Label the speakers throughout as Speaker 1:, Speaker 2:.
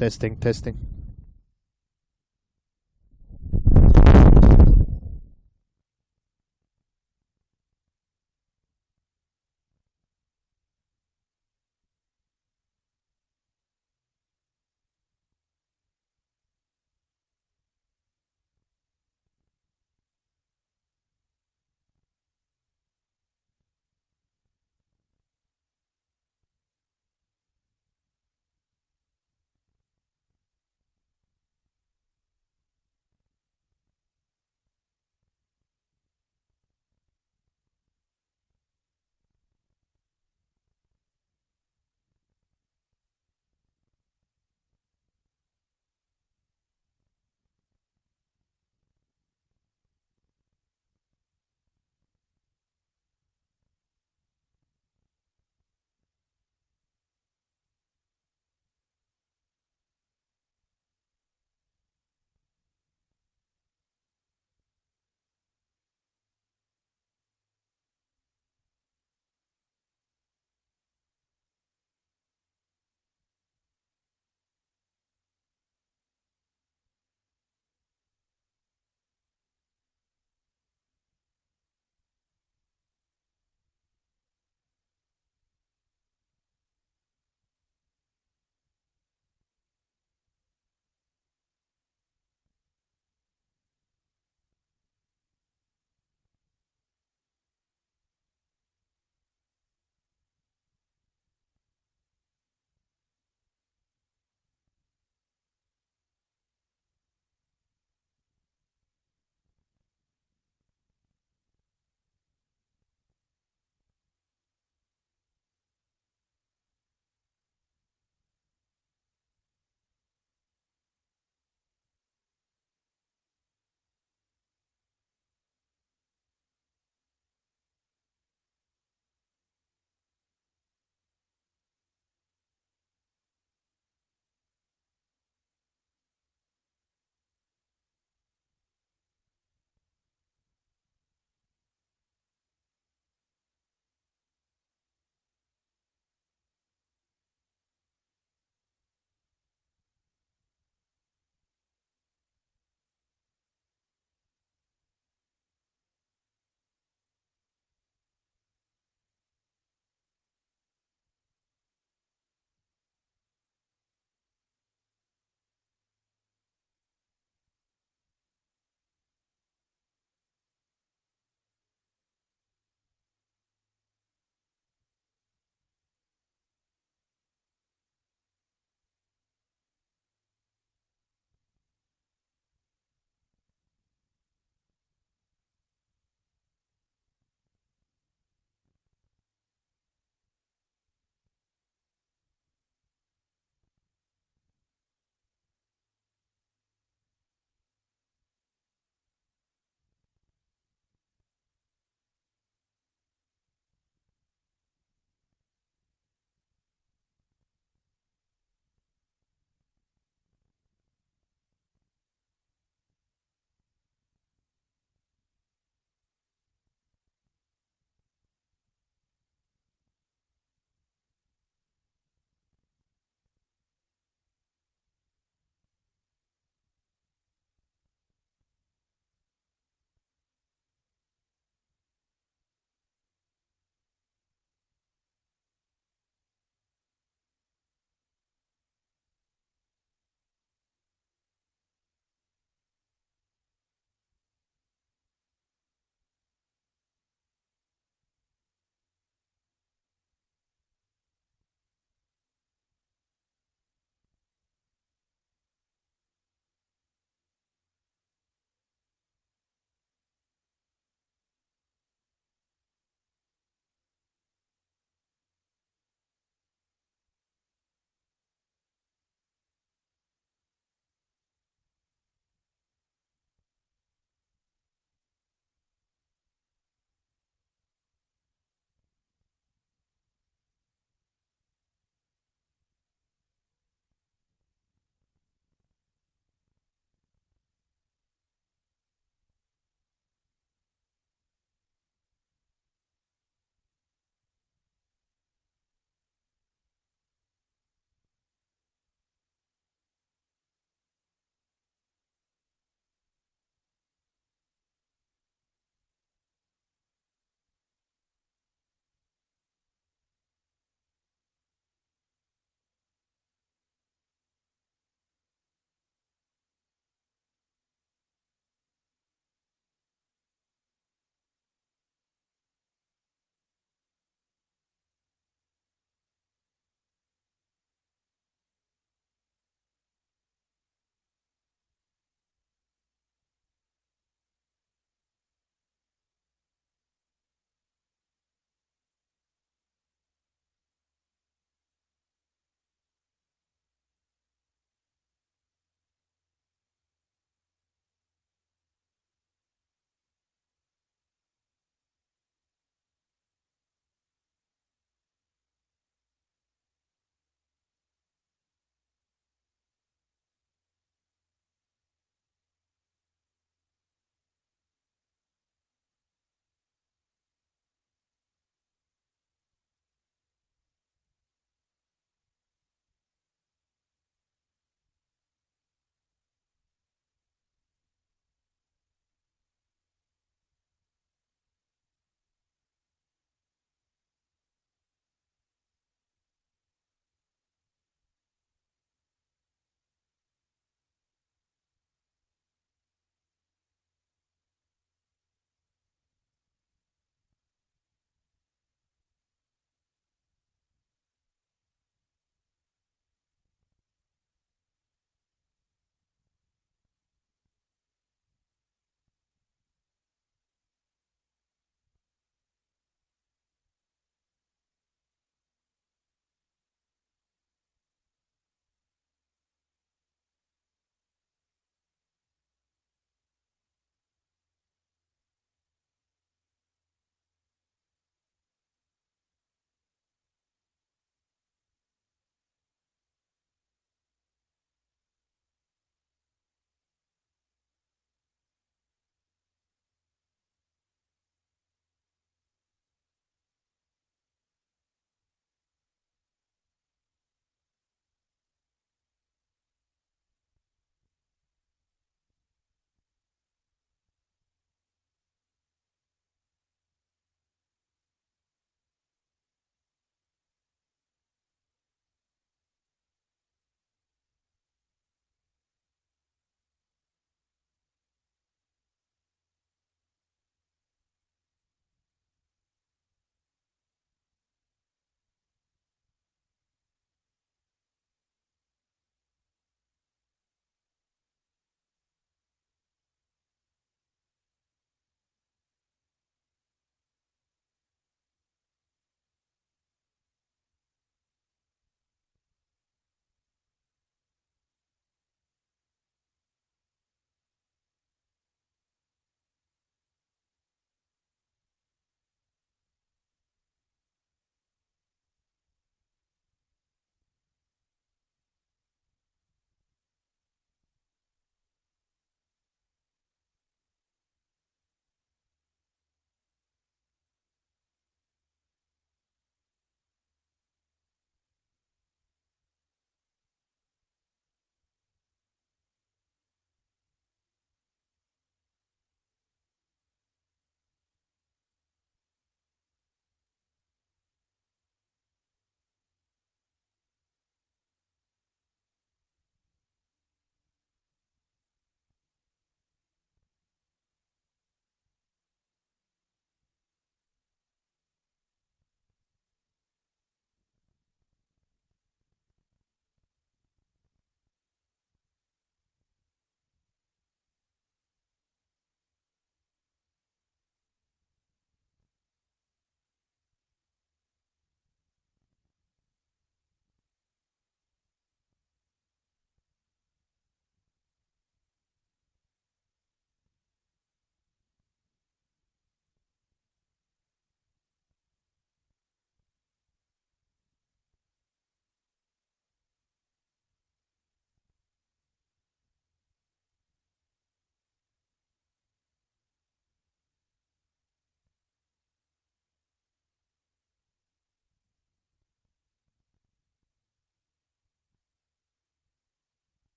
Speaker 1: Testing, testing.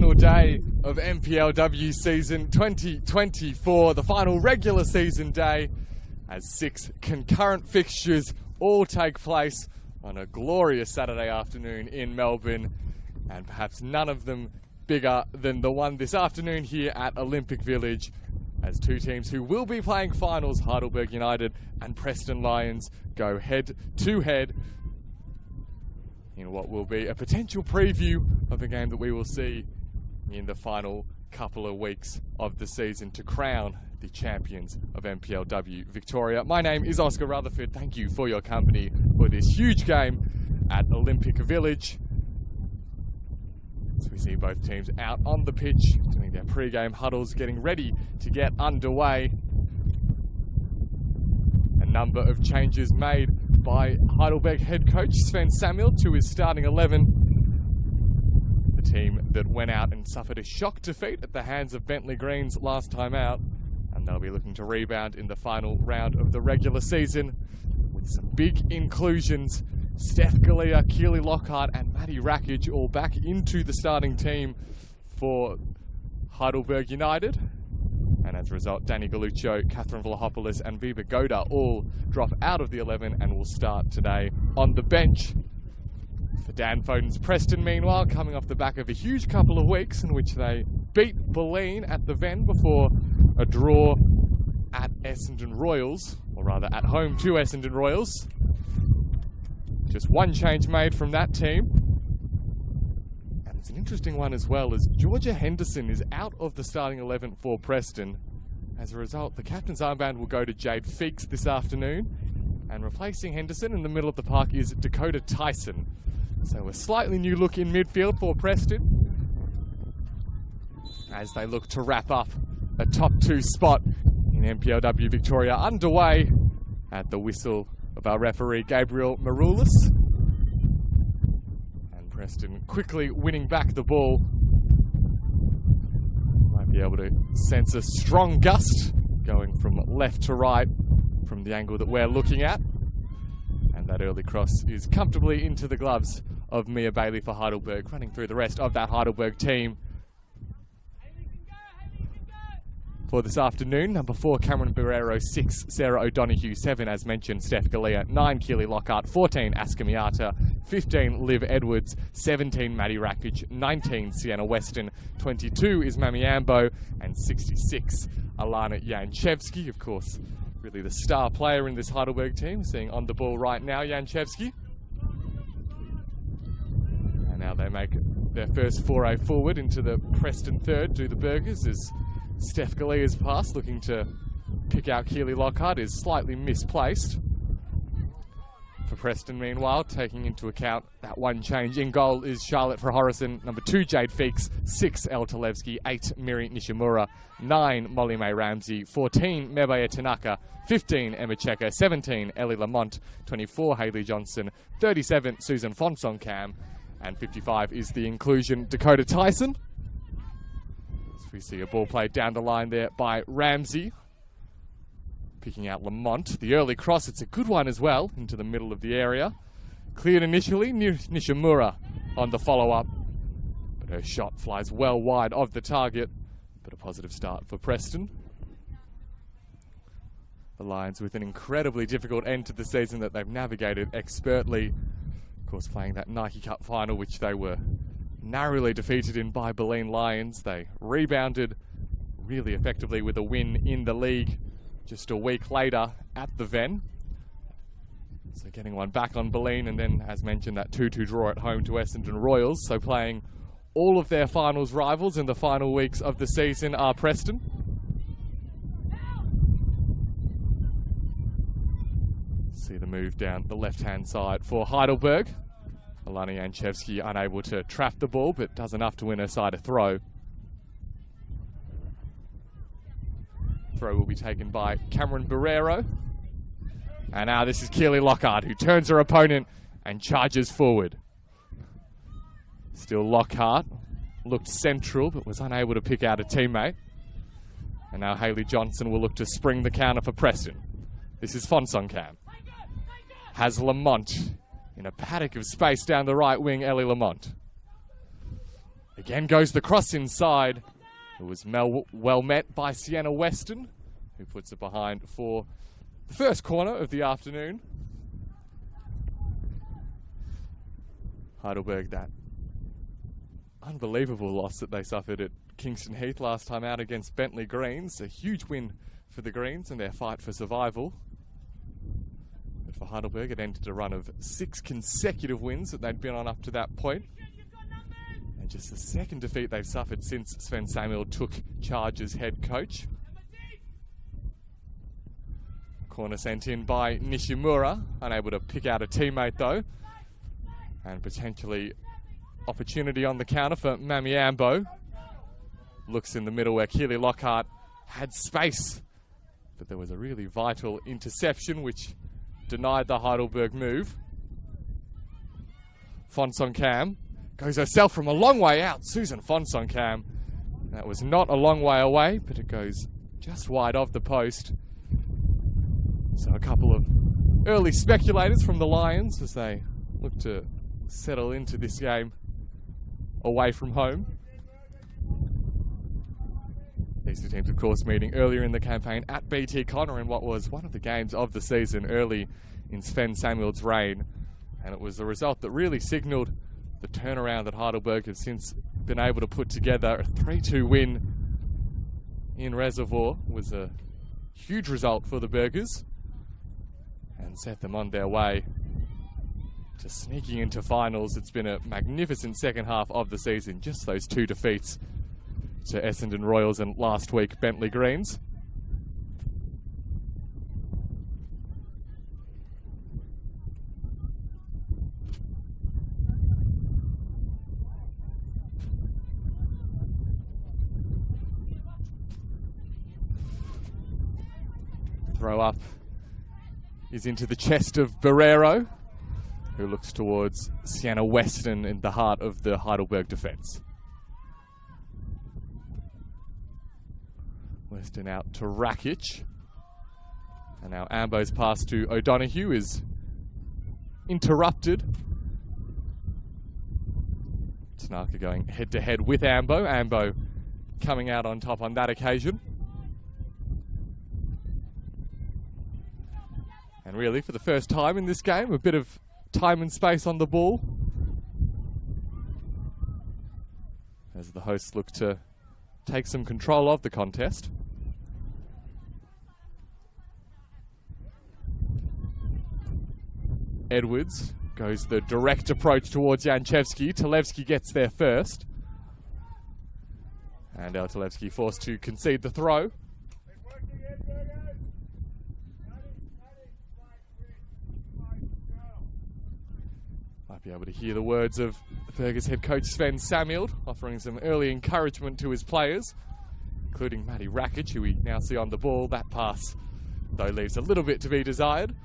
Speaker 1: final day of NPLW season 2024, the final regular season day, as 6 concurrent fixtures all take place on a glorious Saturday afternoon in Melbourne, and perhaps none of them bigger than the one this afternoon here at Olympic Village, as 2 teams who will be playing finals, Heidelberg United and Preston Lions, go head to head in what will be a potential preview of a game that we will see in the final couple of weeks of the season to crown the champions of NPLW Victoria. My name is Oscar Rutherford. Thank you for your company for this huge game at Olympic Village. As we see both teams out on the pitch, doing their pre-game huddles, getting ready to get underway. A number of changes made by Heidelberg head coach Sven Samuel to his starting 11. The team that went out and suffered a shock defeat at the hands of Bentley Greens last time out, and they'll be looking to rebound in the final round of the regular season with some big inclusions. Steph Galea, Keely Lockhart and Matty Rackage all back into the starting team for Heidelberg United. And as a result, Danny Galuccio, Catherine Vlahopoulos and Viva Goda all drop out of the 11 and will start today on the bench. For Dan Foden's Preston, meanwhile, coming off the back of a huge couple of weeks in which they beat Bulleen at the Ven before a draw at Essendon Royals, or rather at home to Essendon Royals. Just one change made from that team. And it's an interesting one as well, as Georgia Henderson is out of the starting 11 for Preston. As a result, the captain's armband will go to Jade Feeks this afternoon. And replacing Henderson in the middle of the park is Dakota Tyson. So a slightly new look in midfield for Preston, as they look to wrap up a top 2 spot in NPLW Victoria underway at the whistle of our referee Gabriel Maroulis. And Preston quickly winning back the ball. Might be able to sense a strong gust going from left to right from the angle that we're looking at. And that early cross is comfortably into the gloves of Mia Bailey for Heidelberg, running through the rest of that Heidelberg team. For this afternoon, number 4, Cameron Barrero, 6, Sarah O'Donoghue, 7, as mentioned, Steph Galea, 9, Keely Lockhart, 14, Aska Miata, 15, Liv Edwards, 17, Matty Rackage, 19, Sienna Weston, 22 is Mami Ambo, and 66, Alana Janchevsky, of course, really the star player in this Heidelberg team, seeing on the ball right now, Janchevsky. And now they make their first foray forward into the Preston third, do the Burgers, as Steph Galea's pass, looking to pick out Keely Lockhart, is slightly misplaced. For Preston, meanwhile, taking into account that one change in goal is Charlotte for Horrison, number 2, Jade Feeks, 6, El Talevsky, 8, Miri Nishimura, 9, Molly May Ramsey, 14, Mebaya Tanaka, 15, Emma Checker, 17, Ellie Lamont, 24, Hayley Johnson, 37, Susan Fonsong-Cam, and 55 is the inclusion Dakota Tyson. We see a ball played down the line there by Ramsey, picking out Lamont. The early cross, it's a good one as well, into the middle of the area. Cleared initially, Nishimura on the follow-up, but her shot flies well wide of the target, but a positive start for Preston. The Lions with an incredibly difficult end to the season that they've navigated expertly. Of course, playing that Nike Cup final, which they were narrowly defeated in by Bulleen Lions. They rebounded really effectively with a win in the league just a week later at the Ven. So getting one back on Bulleen, and then, as mentioned, that 2-2 draw at home to Essendon Royals. So playing all of their finals rivals in the final weeks of the season are Preston. See the move down the left-hand side for Heidelberg. Alana Janchevsky unable to trap the ball, but does enough to win her side a throw. Throw will be taken by Cameron Barrero. And now this is Keely Lockhart, who turns her opponent and charges forward. Still Lockhart, looked central, but was unable to pick out a teammate. And now Hayley Johnson will look to spring the counter for Preston. This is Fonsong-Cam. Has Lamont in a paddock of space down the right wing, Ellie Lamont. Again goes the cross inside. It was well met by Sienna Weston, who puts it behind for the first corner of the afternoon. Heidelberg, that unbelievable loss that they suffered at Kingston Heath last time out against Bentley Greens. A huge win for the Greens in their fight for survival. But for Heidelberg, it ended a run of 6 consecutive wins that they'd been on up to that point. And just the second defeat they've suffered since Sven Samuel took charge as head coach. Corner sent in by Nishimura, unable to pick out a teammate though. And potentially opportunity on the counter for Mamiambo. Looks in the middle where Keely Lockhart had space, but there was a really vital interception which denied the Heidelberg move. Fonsoncam goes herself from a long way out. Susan Fonsoncam. That was not a long way away, but it goes just wide of the post. So a couple of early speculators from the Lions as they look to settle into this game away from home. These two teams, of course, meeting earlier in the campaign at BT Connor in what was one of the games of the season early in Sven Samuel's reign. And it was the result that really signalled the turnaround that Heidelberg have since been able to put together. A 3-2 win in Reservoir was a huge result for the Burgers and set them on their way to sneaking into finals. It's been a magnificent second half of the season. Just those 2 defeats to Essendon Royals and last week Bentley Greens. Throw up is into the chest of Barrero, who looks towards Sienna Weston in the heart of the Heidelberg defence. Weston out to Rakic. And now Ambo's pass to O'Donoghue is interrupted. Tanaka going head-to-head with Ambo. Ambo coming out on top on that occasion. And really, for the first time in this game, a bit of time and space on the ball as the hosts look to take some control of the contest. Edwards goes the direct approach towards Janchevsky. Talevsky gets there first. And Talevsky forced to concede the throw. Might be able to hear the words of Burgers head coach Sven Samuel offering some early encouragement to his players, including Matty Rakic, who we now see on the ball. That pass, though, leaves a little bit to be desired.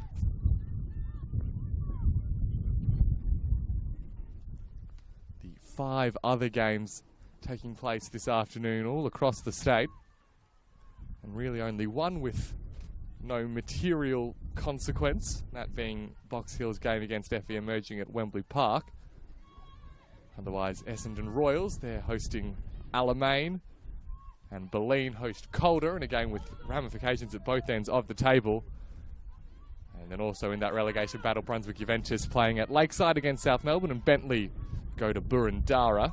Speaker 1: The 5 other games taking place this afternoon all across the state, and really only one with no material consequence, that being Box Hill's game against FE emerging at Wembley Park. Otherwise, Essendon Royals, they're hosting Alamein, and Boleyn host Calder in a game with ramifications at both ends of the table. And then also in that relegation battle, Brunswick Juventus playing at Lakeside against South Melbourne, and Bentley go to Burundara.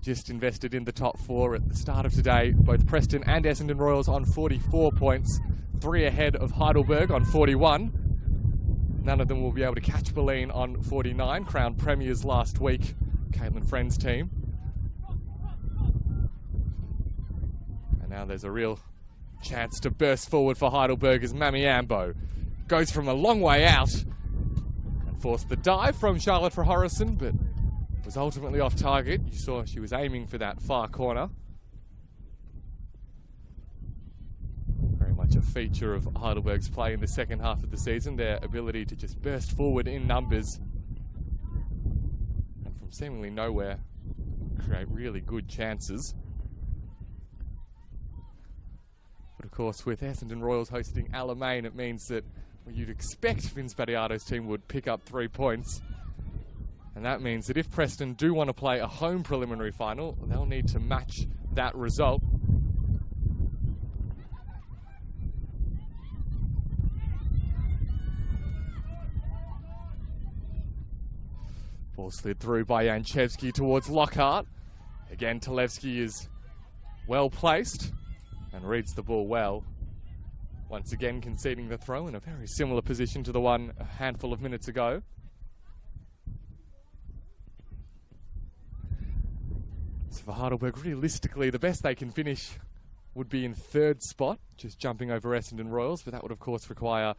Speaker 1: Just invested in the top 4 at the start of today. Both Preston and Essendon Royals on 44 points, 3 ahead of Heidelberg on 41. None of them will be able to catch Boleyn on 49, crowned premiers last week, Caitlin Friend's team. And now there's a real chance to burst forward for Heidelberg as Mamiambo goes from a long way out and forced the dive from Charlotte Verhorrison, but was ultimately off target. You saw she was aiming for that far corner. Very much a feature of Heidelberg's play in the second half of the season, their ability to just burst forward in numbers and from seemingly nowhere create really good chances. But of course, with Essendon Royals hosting Alamein, it means that well, you'd expect Vince Battiato's team would pick up 3 points. And that means that if Preston do want to play a home preliminary final, they'll need to match that result. Ball slid through by Janchevsky towards Lockhart. Again, Talevsky is well placed and reads the ball well. Once again conceding the throw in a very similar position to the one a handful of minutes ago. So for Heidelberg, realistically, the best they can finish would be in 3rd spot, just jumping over Essendon Royals, but that would of course require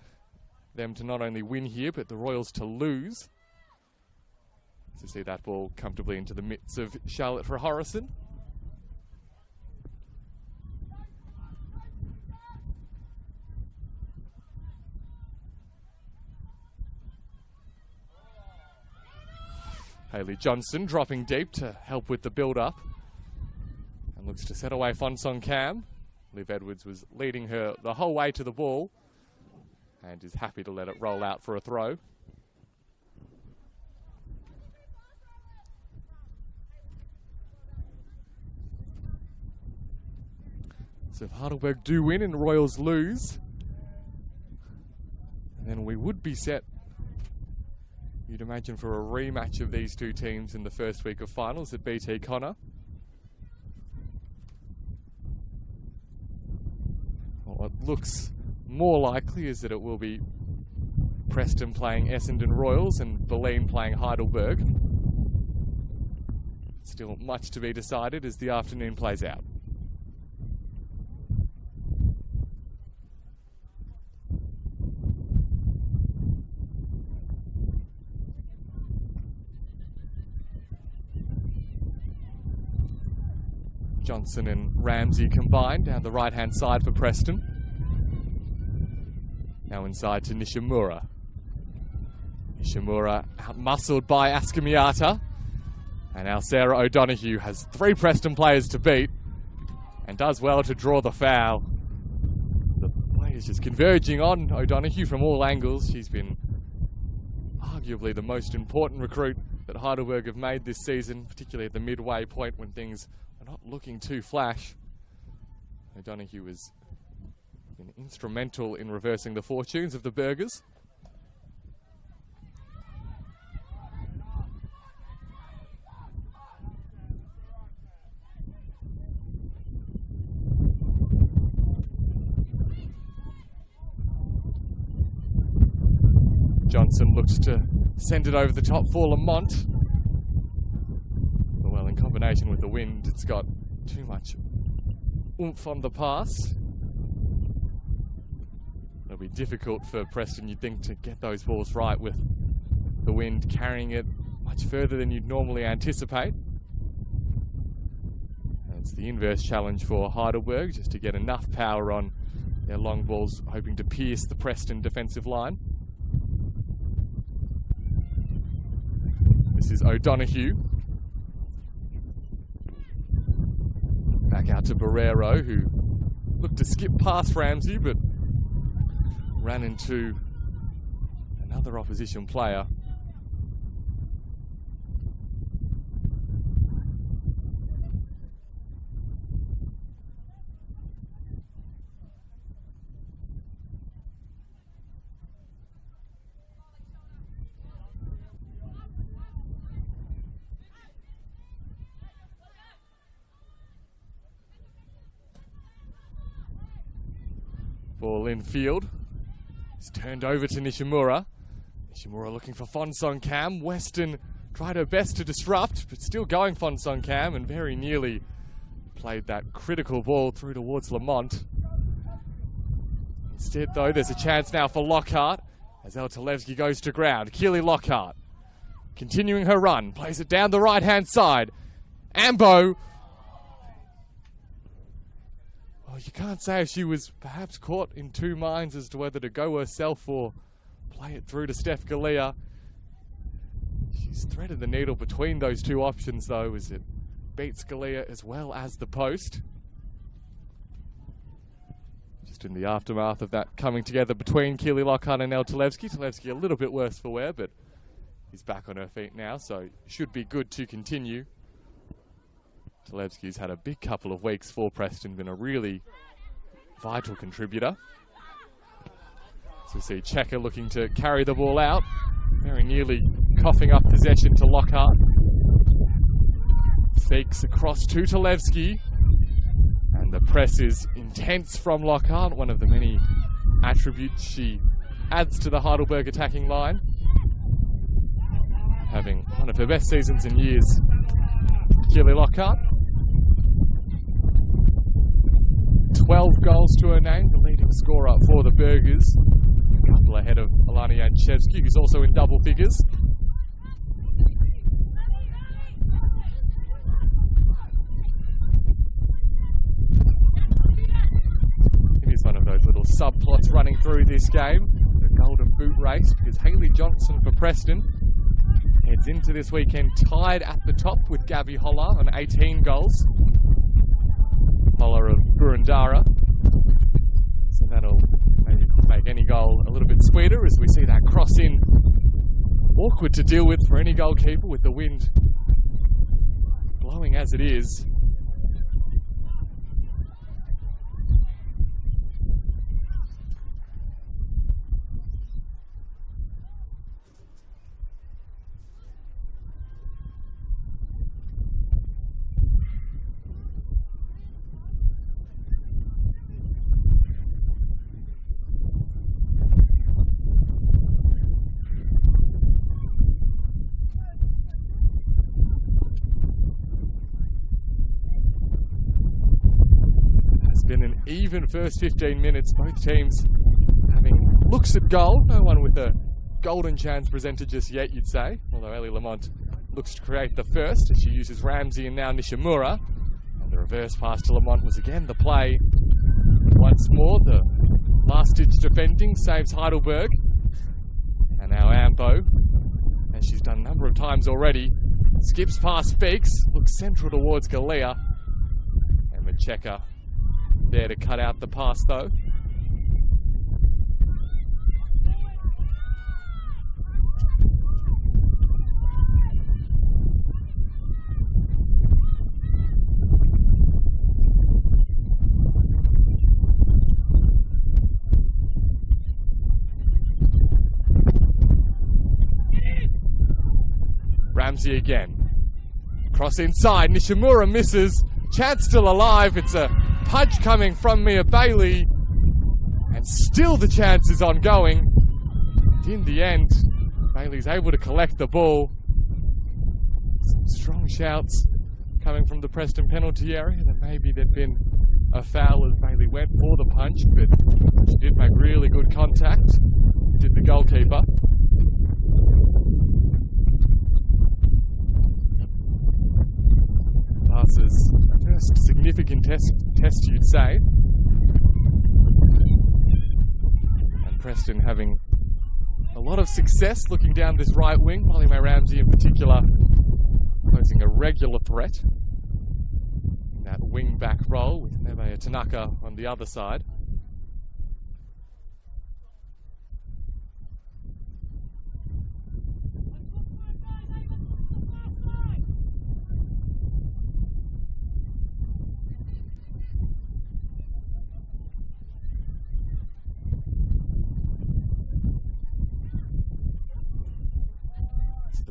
Speaker 1: them to not only win here, but the Royals to lose. To see that ball comfortably into the midst of Charlotte for Horrison. Hayley Johnson dropping deep to help with the build-up. And looks to set away Fonsong Cam. Liv Edwards was leading her the whole way to the ball. And is happy to let it roll out for a throw. So if Heidelberg do win and Royals lose, then we would be set, you'd imagine, for a rematch of these two teams in the first week of finals at BT Connor. What looks more likely is that it will be Preston playing Essendon Royals and Berlin playing Heidelberg. Still much to be decided as the afternoon plays out. Johnson and Ramsey combined down the right-hand side for Preston. Now inside to Nishimura. Nishimura out-muscled by Askamiata. And now Sarah O'Donoghue has 3 Preston players to beat and does well to draw the foul. The play is just converging on O'Donoghue from all angles. She's been arguably the most important recruit that Heidelberg have made this season, particularly at the midway point when things not looking too flash. O'Donoghue has been instrumental in reversing the fortunes of the Burgers. Johnson looks to send it over the top for Lamont. Well, in combination with the wind, it's got too much oomph on the pass. It'll be difficult for Preston, you'd think, to get those balls right with the wind carrying it much further than you'd normally anticipate. And it's the inverse challenge for Heidelberg, just to get enough power on their long balls, hoping to pierce the Preston defensive line. This is O'Donoghue. Back out to Barrero, who looked to skip past Ramsey, but ran into another opposition player. Ball in field. It's turned over to Nishimura. Nishimura looking for Fonsong Cam. Weston tried her best to disrupt, but still going Fonsong Cam and very nearly played that critical ball through towards Lamont. Instead, though, there's a chance now for Lockhart as El Talevsky goes to ground. Keely Lockhart continuing her run, plays it down the right-hand side. Ambo. Well, you can't say if she was perhaps caught in two minds as to whether to go herself or play it through to Steph Galea. She's threaded the needle between those two options, though, as it beats Galea as well as the post. Just in the aftermath of that coming together between Keely Lockhart and El Talevski. Talevski a little bit worse for wear, but he's back on her feet now, so should be good to continue. Talevski's had a big couple of weeks for Preston, been a really vital contributor. So we see Checker looking to carry the ball out, very nearly coughing up possession to Lockhart. Fakes across to Talevski. And the press is intense from Lockhart, one of the many attributes she adds to the Heidelberg attacking line. Having one of her best seasons in years, Keely Lockhart. 12 goals to her name, the leading scorer for the Burgers. A couple ahead of Alana Janczewski, who's also in double figures. One of those little subplots running through this game, the Golden Boot race, because Hayley Johnson for Preston heads into this weekend tied at the top with Gabby Holler on 18 goals. Holler of Burundara. So that'll maybe make any goal a little bit sweeter as we see that cross in. Awkward to deal with for any goalkeeper with the wind blowing as it is. Been an even first 15 minutes, both teams having looks at goal, no one with a golden chance presented just yet, you'd say, although Ellie Lamont looks to create the first as she uses Ramsey and now Nishimura, and the reverse pass to Lamont was again the play. Once more the last ditch defending saves Heidelberg, and now Ambo, as she's done a number of times already, skips past Beeks, looks central towards Galea, and Macheka there to cut out the pass though. Ramsey again. Cross inside, Nishimura misses. Chance still alive, it's a punch coming from Mia Bailey, and still the chance is ongoing. And in the end, Bailey's able to collect the ball. Some strong shouts coming from the Preston penalty area that maybe there'd been a foul as Bailey went for the punch, but she did make really good contact, did the goalkeeper. Passes first significant test you'd say. And Preston having a lot of success looking down this right wing, Molly May Ramsey in particular posing a regular threat in that wing back role with Neveya Tanaka on the other side.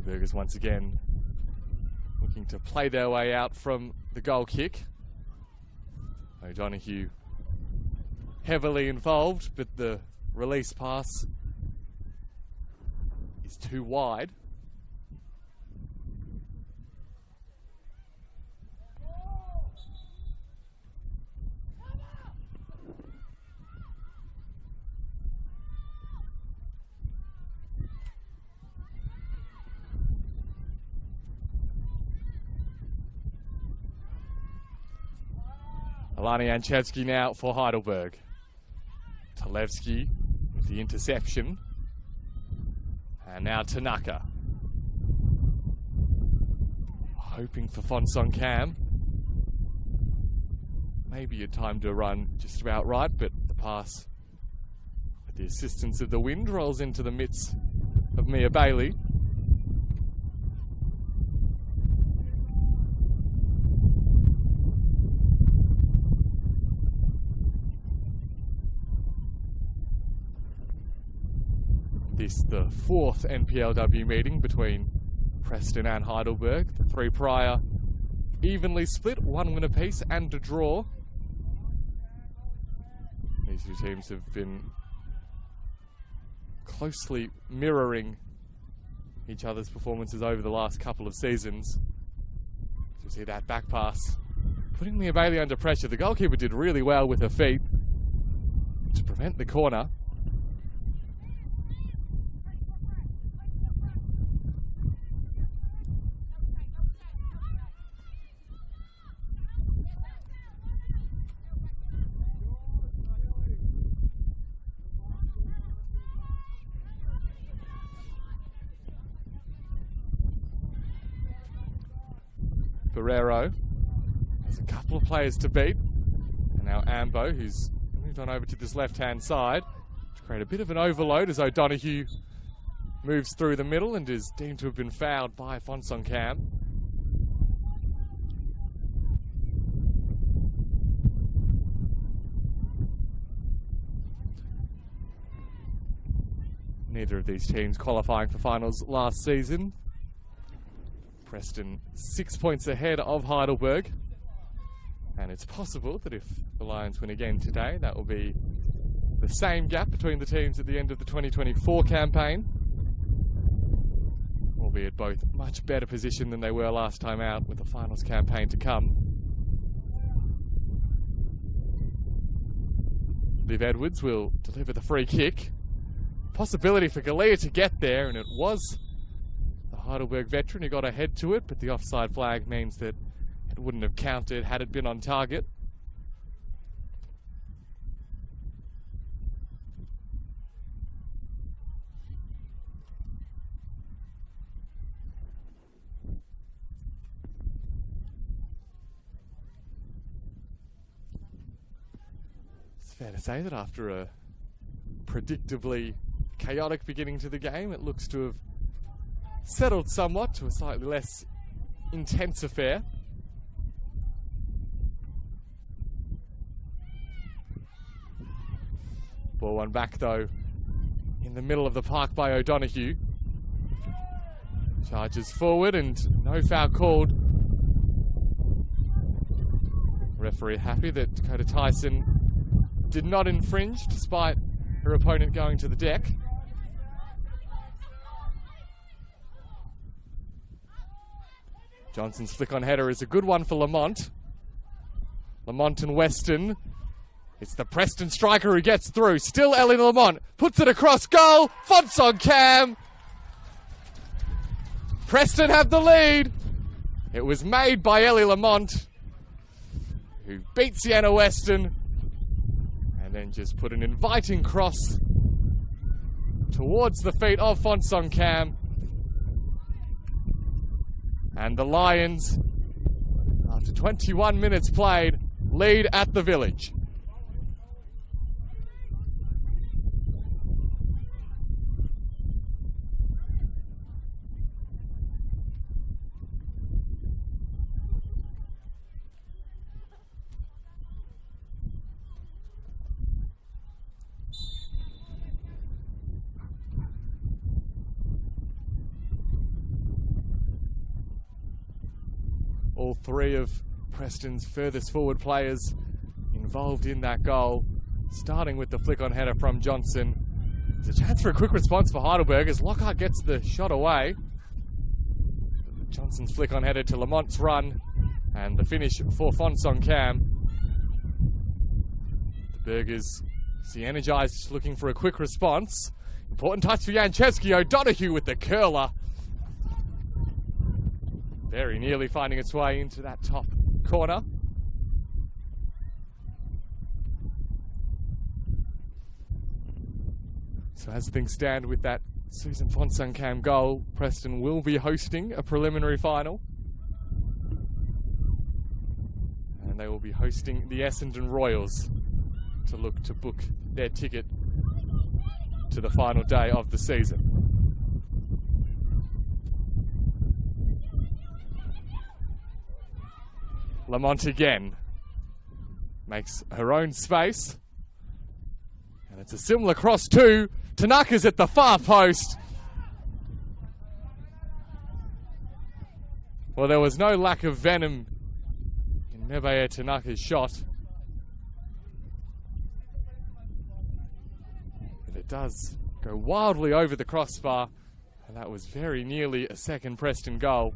Speaker 1: Burgers once again looking to play their way out from the goal kick. O'Donoghue heavily involved, but the release pass is too wide. Alana Janczewski now for Heidelberg. Talevski with the interception. And now Tanaka. Hoping for Fonsong Cam. Maybe a time to run just about right, but the pass, with the assistance of the wind, rolls into the midst of Mia Bailey. This the 4th NPLW meeting between Preston and Heidelberg. The 3 prior evenly split, 1 win apiece and a draw. These 2 teams have been closely mirroring each other's performances over the last couple of seasons. You see that back pass, putting Mia Bailey under pressure. The goalkeeper did really well with her feet to prevent the corner. Barrero has a couple of players to beat, and now Ambo, who's moved on over to this left-hand side to create a bit of an overload as O'Donoghue moves through the middle and is deemed to have been fouled by Fonsong Cam. Neither of these teams qualifying for finals last season. Preston 6 points ahead of Heidelberg, and it's possible that if the Lions win again today, that will be the same gap between the teams at the end of the 2024 campaign, albeit both much better position than they were last time out with the finals campaign to come. Liv Edwards will deliver the free kick. Possibility for Galea to get there, and it was Heidelberg veteran who got ahead to it, but the offside flag means that it wouldn't have counted had it been on target. It's fair to say that after a predictably chaotic beginning to the game, it looks to have settled somewhat to a slightly less intense affair. Ball won back though in the middle of the park by O'Donoghue. Charges forward and no foul called. Referee happy that Dakota Tyson did not infringe despite her opponent going to the deck. Johnson's flick on header is a good one for Lamont. Lamont and Weston. It's the Preston striker who gets through. Still Ellie Lamont. Puts it across goal. Fonsong Cam. Preston have the lead. It was made by Ellie Lamont, who beat Sienna Weston. And then just put an inviting cross towards the feet of Fonsong Cam. And the Lions, after 21 minutes played, lead at the Village. All 3 of Preston's furthest forward players involved in that goal, starting with the flick on header from Johnson. There's a chance for a quick response for Heidelberg as Lockhart gets the shot away. Johnson's flick on header to Lamont's run, and the finish for Fonsong Cam. The Burgers see energised, looking for a quick response. Important touch for Janczewski. O'Donoghue with the curler. Very nearly finding its way into that top corner. So as things stand with that Susan Fonsong Cam goal, Preston will be hosting a preliminary final. And they will be hosting the Essendon Royals to look to book their ticket to the final day of the season. Lamont again makes her own space. And it's a similar cross too. Tanaka's at the far post. Well, there was no lack of venom in Mebeye Tanaka's shot. But it does go wildly over the crossbar. And that was very nearly a second Preston goal.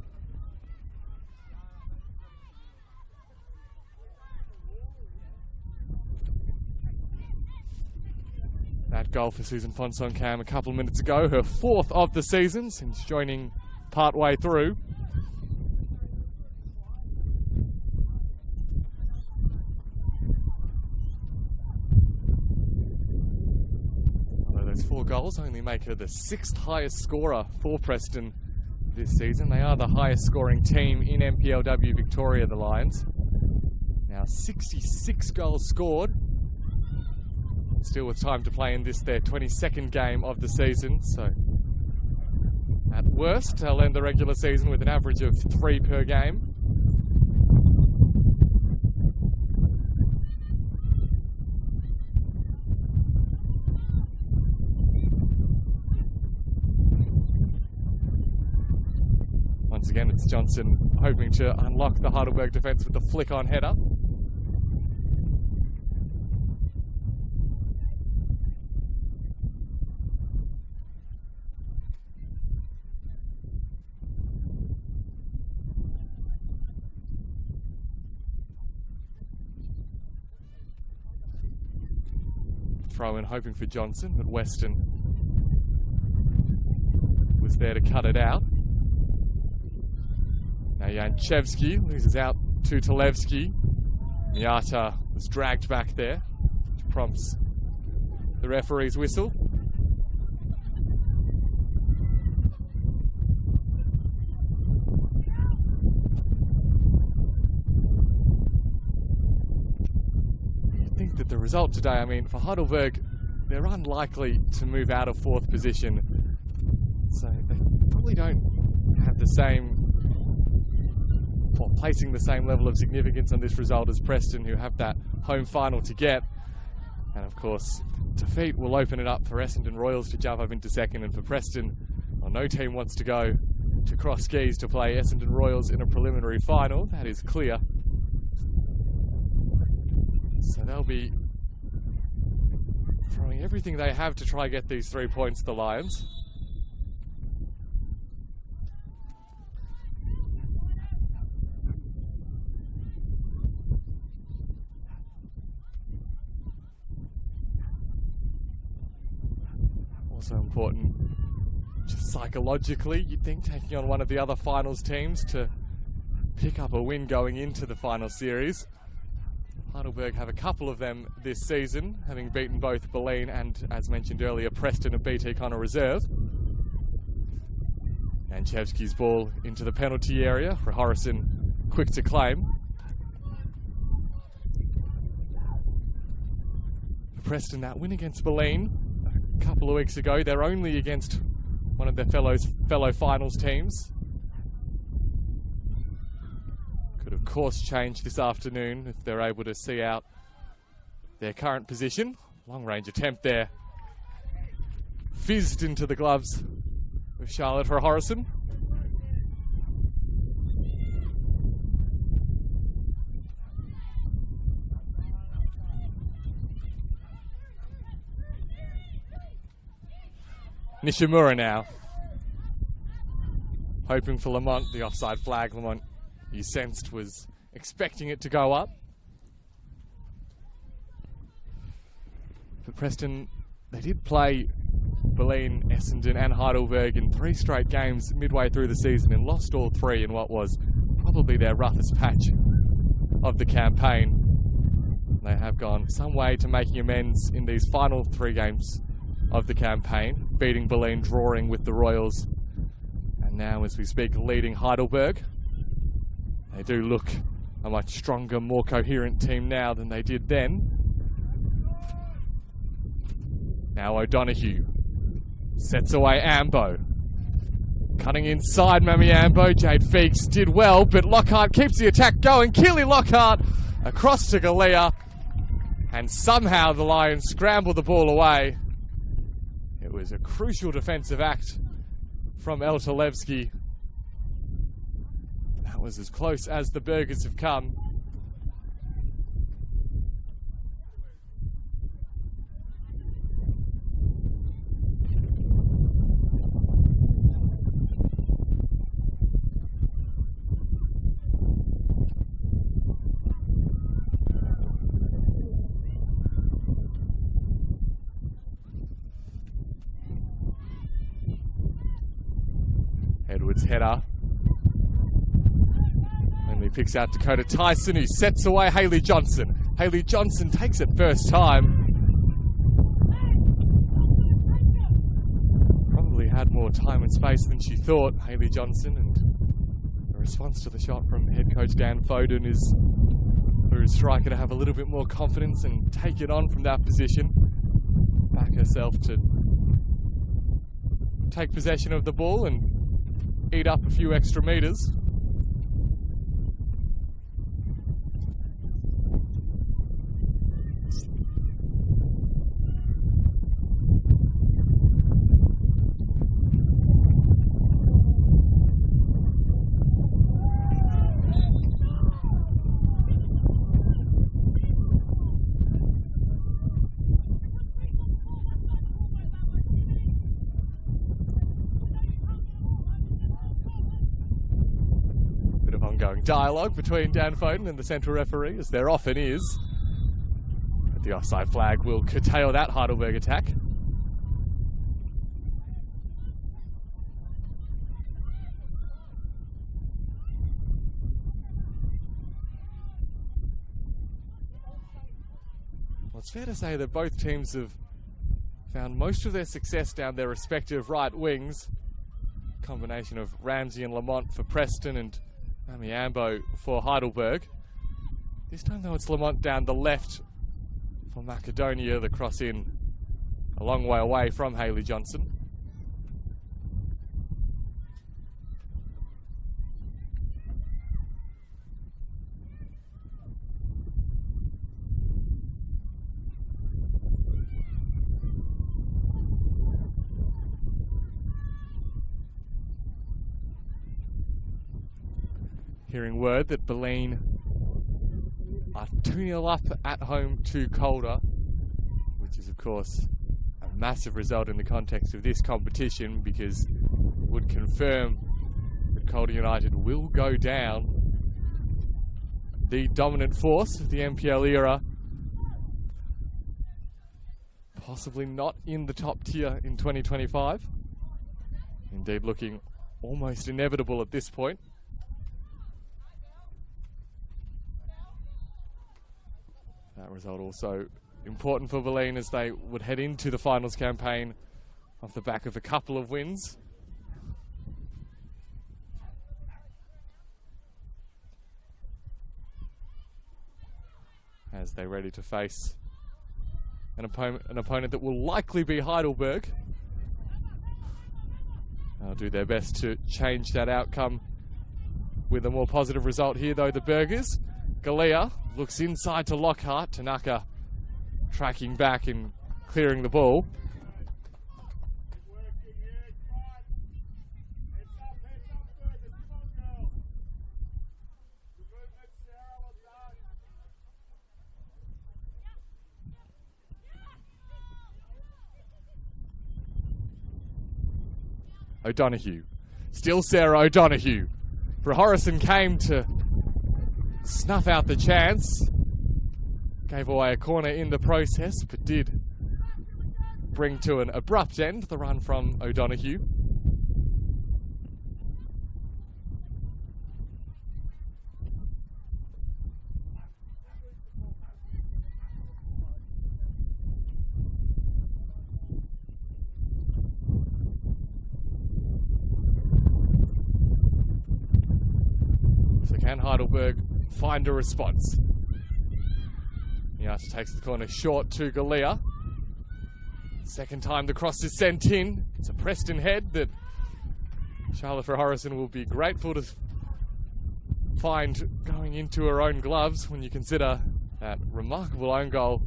Speaker 1: That goal for Susan Fonsong-Kam a couple of minutes ago, her 4th of the season since joining partway through. Although those 4 goals only make her the 6th highest scorer for Preston this season. They are the highest scoring team in NPLW Victoria, the Lions. Now 66 goals scored. Still with time to play in this, their 22nd game of the season, so at worst they'll end the regular season with an average of 3 per game. Once again, it's Johnson hoping to unlock the Heidelberg defence with the flick-on header. Throw in hoping for Johnson, but Weston was there to cut it out. Now Janchevsky loses out to Talevsky. Miata was dragged back there, which prompts the referee's whistle. The result today, I mean, for Heidelberg, they're unlikely to move out of 4th position, so they probably don't have the same, or placing the same level of significance on this result as Preston, who have that home final to get. And of course, defeat will open it up for Essendon Royals to jump up into 2nd, and for Preston, well, no team wants to go to Cross Keys to play Essendon Royals in a preliminary final, that is clear. So they'll be throwing everything they have to try and get these 3 points, the Lions. Also important, just psychologically, you'd think, taking on one of the other finals teams to pick up a win going into the final series. Heidelberg have a couple of them this season, having beaten both Boleyn and, as mentioned earlier, Preston and BT Connor Reserve. And Chevsky's ball into the penalty area. Harrison quick to claim. For Preston, that win against Boleyn a couple of weeks ago, they're only against one of their fellow finals teams. Could of course change this afternoon if they're able to see out their current position. Long range attempt there. Fizzed into the gloves of Charlotte Harrison. Nishimura now. Hoping for Lamont, the offside flag. Lamont, you sensed, was expecting it to go up. For Preston, they did play Boleyn, Essendon and Heidelberg in 3 straight games midway through the season and lost all 3 in what was probably their roughest patch of the campaign. They have gone some way to making amends in these final 3 games of the campaign, beating Boleyn, drawing with the Royals, and now as we speak leading Heidelberg. They do look a much stronger, more coherent team now than they did then. Now O'Donoghue sets away Ambo. Cutting inside Mammy Ambo. Jade Feeks did well, but Lockhart keeps the attack going. Keely Lockhart across to Galea. And somehow the Lions scramble the ball away. It was a crucial defensive act from Eltalevsky. That was as close as the Burgers have come. Edwards' header. And he picks out Dakota Tyson, who sets away Hayley Johnson. Hayley Johnson takes it first time. Probably had more time and space than she thought, Hayley Johnson. And the response to the shot from head coach Dan Foden is for his striker to have a little bit more confidence and take it on from that position. Back herself to take possession of the ball and eat up a few extra meters. Ongoing dialogue between Dan Foden and the central referee, as there often is. But the offside flag will curtail that Heidelberg attack. Well, it's fair to say that both teams have found most of their success down their respective right wings. Combination of Ramsey and Lamont for Preston and Mammy Ambo for Heidelberg. This time though it's Lamont down the left for Macedonia, the cross in a long way away from Hayley Johnson. Hearing word that Boleyn are 2-0 up at home to Calder, which is of course a massive result in the context of this competition, because it would confirm that Calder United will go down, the dominant force of the NPL era, possibly not in the top tier in 2025. Indeed looking almost inevitable at this point. That result also important for Boleyn as they would head into the finals campaign off the back of a couple of wins. As they're ready to face an opponent that will likely be Heidelberg. They'll do their best to change that outcome with a more positive result here though, the Burgers. Galea looks inside to Lockhart. Tanaka tracking back and clearing the ball. O'Donoghue. Still Sarah O'Donoghue. Horrison came to snuff out the chance. Gave away a corner in the process, but did bring to an abrupt end the run from O'Donoghue. So can Heidelberg find a response? Niata takes the corner short to Galea. Second time the cross is sent in. It's a Preston head that Charlotte Harrison will be grateful to find going into her own gloves when you consider that remarkable own goal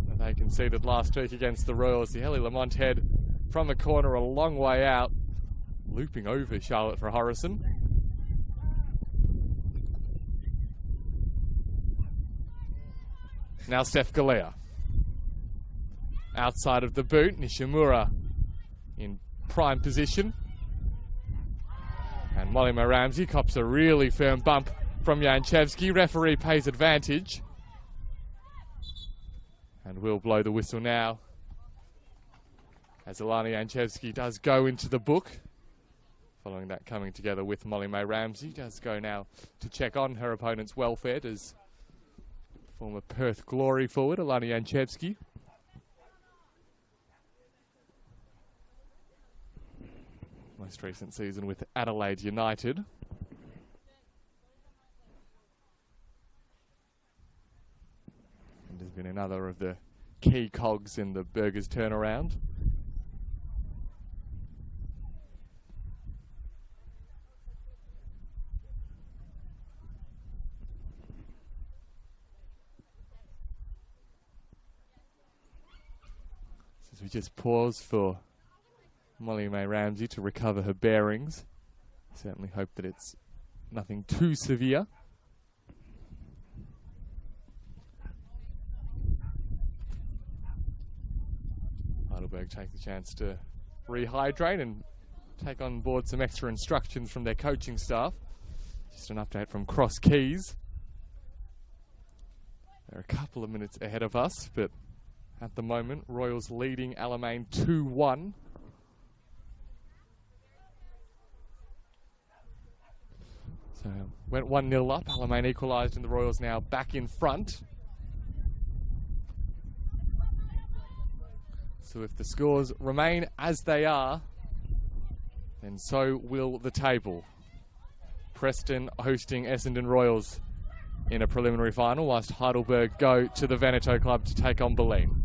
Speaker 1: that they conceded last week against the Royals. The Ellie Lamont head from the corner a long way out, looping over Charlotte Harrison. Now Steph Galea. Outside of the boot, Nishimura in prime position. And Molly Ramsey cops a really firm bump from Janchevsky. Referee pays advantage. And will blow the whistle now, as Alana Janchevsky does go into the book. Following that coming together with Molly May Ramsey, does go now to check on her opponent's welfare. Does former Perth Glory forward Alana Janchevsky. Most recent season with Adelaide United. And has been another of the key cogs in the Burgers turnaround. As we just pause for Molly May Ramsey to recover her bearings. Certainly hope that it's nothing too severe. Heidelberg take the chance to rehydrate and take on board some extra instructions from their coaching staff. Just an update from Cross Keys. They're a couple of minutes ahead of us, but at the moment, Royals leading Alamein 2-1. So went 1-0 up. Alamein equalised and the Royals now back in front. So if the scores remain as they are, then so will the table. Preston hosting Essendon Royals in a preliminary final, whilst Heidelberg go to the Veneto Club to take on Berlin.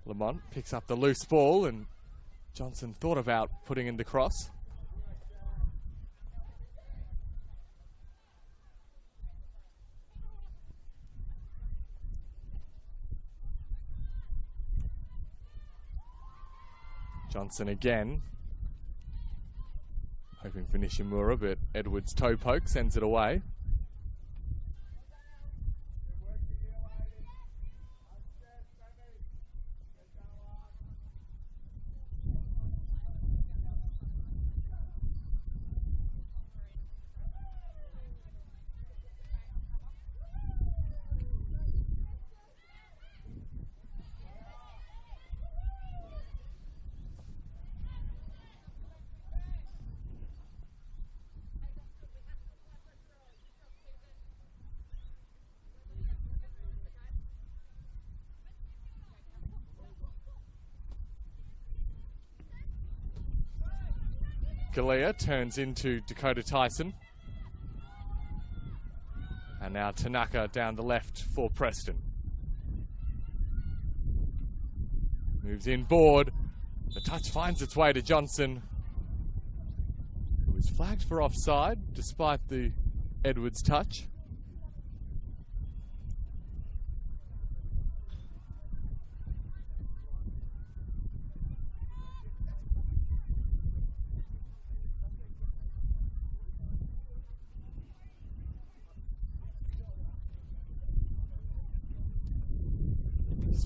Speaker 1: Lamont picks up the loose ball and Johnson thought about putting in the cross. Johnson again, hoping for Nishimura, but Edwards' toe poke sends it away. Galea turns into Dakota Tyson. And now Tanaka down the left for Preston. Moves in board. The touch finds its way to Johnson, who was flagged for offside despite the Edwards touch.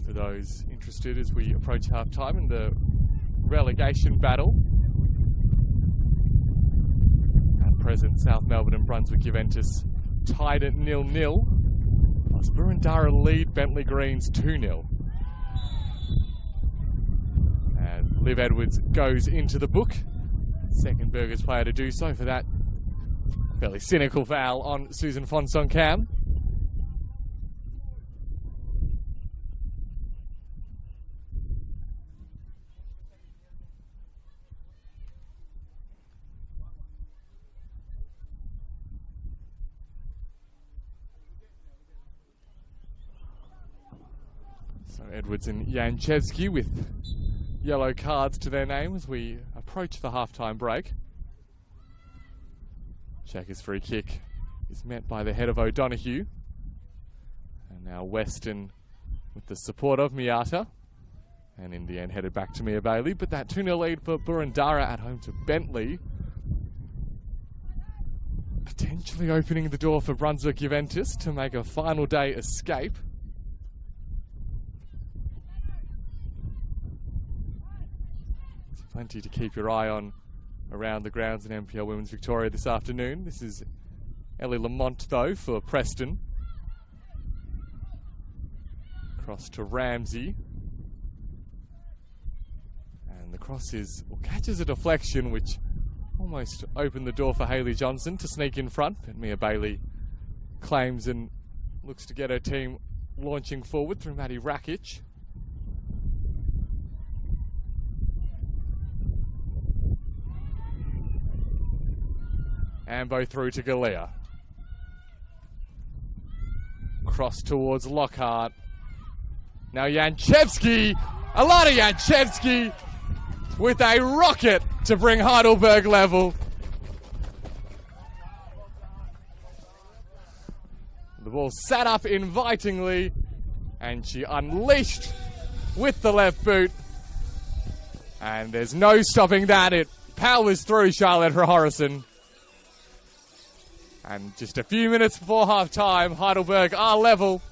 Speaker 1: For those interested, as we approach half-time in the relegation battle. At present, South Melbourne and Brunswick Juventus tied at 0-0. Whilst Burundara lead Bentley Greens 2-0. And Liv Edwards goes into the book. Second Burgers player to do so for that fairly cynical foul on Susan Fonsong-Kam. So Edwards and Janchevsky with yellow cards to their name as we approach the halftime break. Checkers free kick is met by the head of O'Donoghue. And now Weston with the support of Miata. And in the end headed back to Mia Bailey. But that 2-0 lead for Burundara at home to Bentley. Potentially opening the door for Brunswick Juventus to make a final day escape. Plenty to keep your eye on around the grounds in NPL Women's Victoria this afternoon. This is Ellie Lamont though for Preston. Cross to Ramsey. And the cross catches a deflection which almost opened the door for Hayley Johnson to sneak in front. But Mia Bailey claims and looks to get her team launching forward through Maddie Rakic. Ambo through to Galea. Cross towards Lockhart. Now Janchevsky, Alana Janchevsky with a rocket to bring Heidelberg level. The ball sat up invitingly and she unleashed with the left boot. And there's no stopping that. It powers through Charlotte Horrison. And just a few minutes before half-time, Heidelberg are level.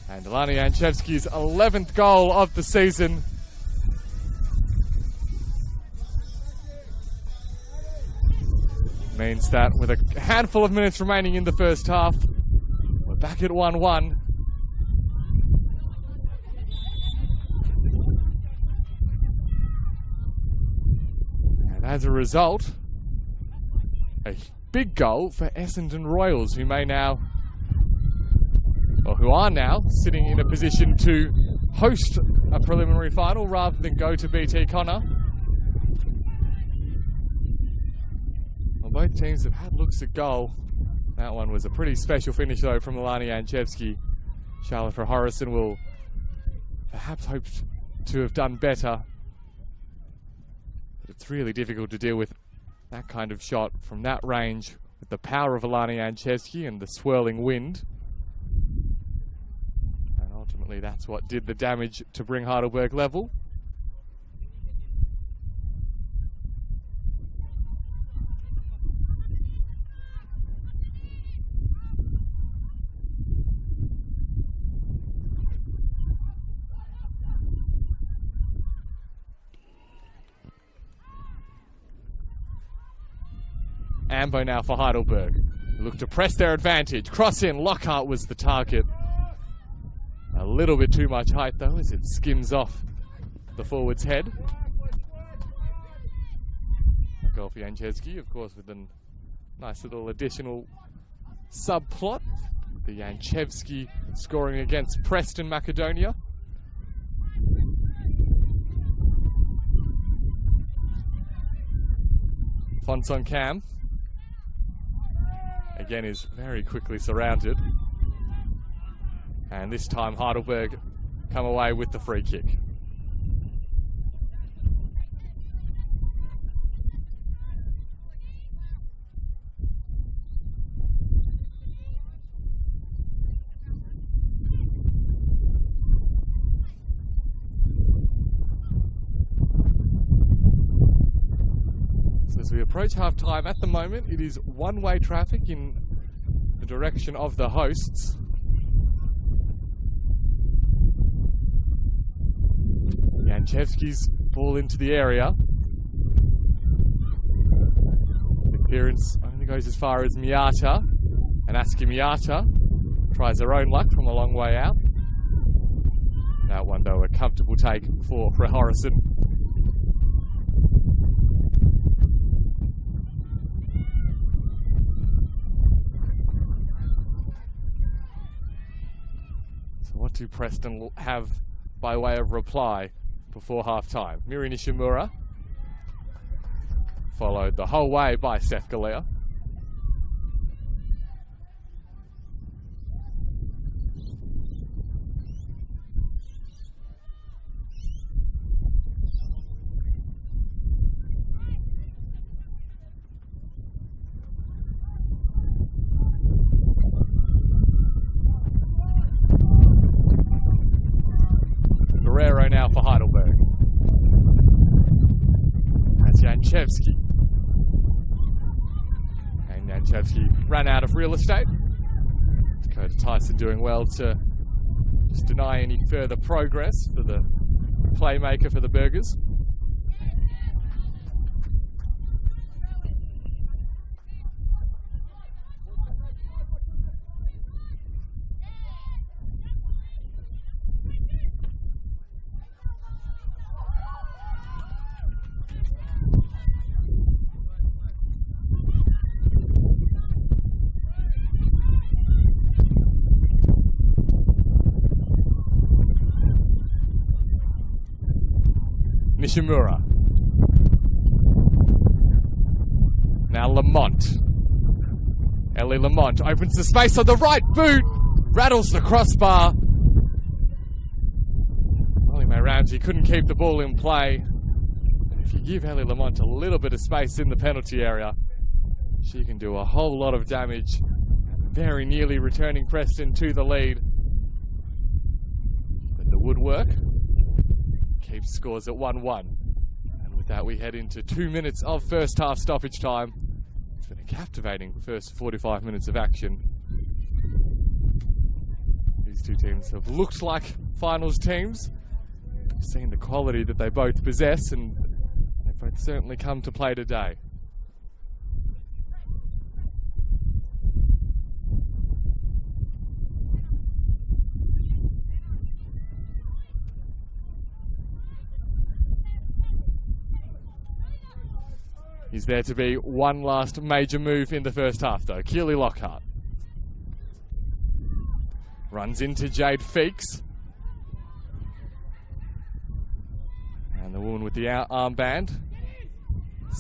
Speaker 1: And Alana Janchevsky's 11th goal of the season. Means that with a handful of minutes remaining in the first half, back at 1-1. And as a result, a big goal for Essendon Royals, who are now sitting in a position to host a preliminary final rather than go to BT Connor. Well, both teams have had looks at goal. That one was a pretty special finish though from Alana Janchevsky. Charlotte Horrison will perhaps hope to have done better. But it's really difficult to deal with that kind of shot from that range with the power of Alana Janchevsky and the swirling wind. And ultimately that's what did the damage to bring Heidelberg level. Ambo now for Heidelberg. Look to press their advantage. Cross in. Lockhart was the target. A little bit too much height though as it skims off the forward's head. A goal for Janchevsky, of course, with a nice little additional subplot. The Janchevsky scoring against Preston, Macedonia. Fonsong-Kam again is very quickly surrounded. And this time Heidelberg come away with the free kick. As we approach half-time, at the moment it is one-way traffic in the direction of the hosts. Janchevsky's ball into the area. Clearance only goes as far as Miata, and Aski Miata tries her own luck from a long way out. That one though, a comfortable take for Horrison. So what do Preston have by way of reply before half-time? Miri Nishimura, followed the whole way by Seth Galea. Guerrero now for Heidelberg. That's Janchevsky. And Janchevsky ran out of real estate. Dakota Tyson doing well to just deny any further progress for the playmaker for the Burgers. Nishimura. Now Lamont. Ellie Lamont opens the space on the right boot, rattles the crossbar. Molly Mae Ramsey couldn't keep the ball in play. And if you give Ellie Lamont a little bit of space in the penalty area, she can do a whole lot of damage, very nearly returning Preston to the lead. But the woodwork keeps scores at 1-1. And with that, we head into 2 minutes of first half stoppage time. It's been a captivating first 45 minutes of action. These two teams have looked like finals teams. We've seen the quality that they both possess, and they've both certainly come to play today. Is there to be one last major move in the first half though? Keely Lockhart runs into Jade Feeks. And the woman with the armband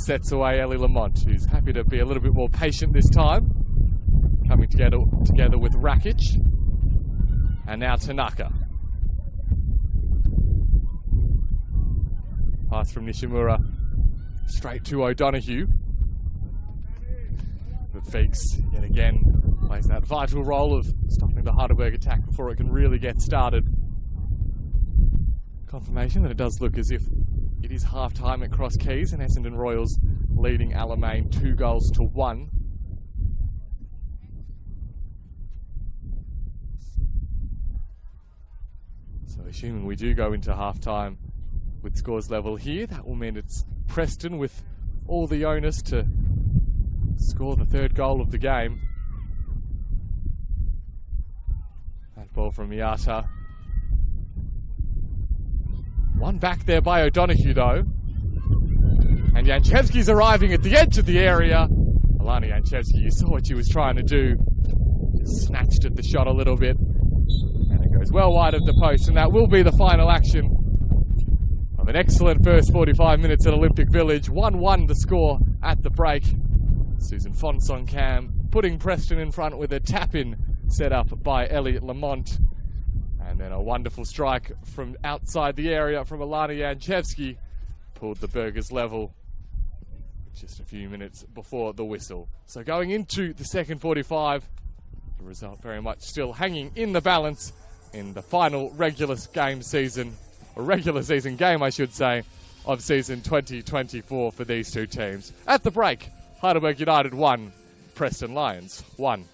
Speaker 1: sets away Ellie Lamont, who's happy to be a little bit more patient this time. Coming together with Rakic. And now Tanaka. Pass from Nishimura straight to O'Donoghue. But Feeks, yet again, plays that vital role of stopping the Heidelberg attack before it can really get started. Confirmation that it does look as if it is half-time at Cross Keys, and Essendon Royals leading Alamein 2-1. So assuming we do go into half-time with scores level here, that will mean it's Preston with all the onus to score the third goal of the game. That ball from Miata. One back there by O'Donoghue though. And Janchevsky's arriving at the edge of the area. Alana Janchevsky, you saw what she was trying to do. Just snatched at the shot a little bit. And it goes well wide of the post, and that will be the final action of an excellent first 45 minutes at Olympic Village. 1-1 the score at the break. Susan Fonsong Cam putting Preston in front with a tap-in set up by Elliot Lamont. And then a wonderful strike from outside the area from Alana Janchevsky pulled the Burgers level just a few minutes before the whistle. So going into the second 45, the result very much still hanging in the balance in the final regular season game, I should say, of season 2024 for these two teams. At the break, Heidelberg United 1, Preston Lions 1.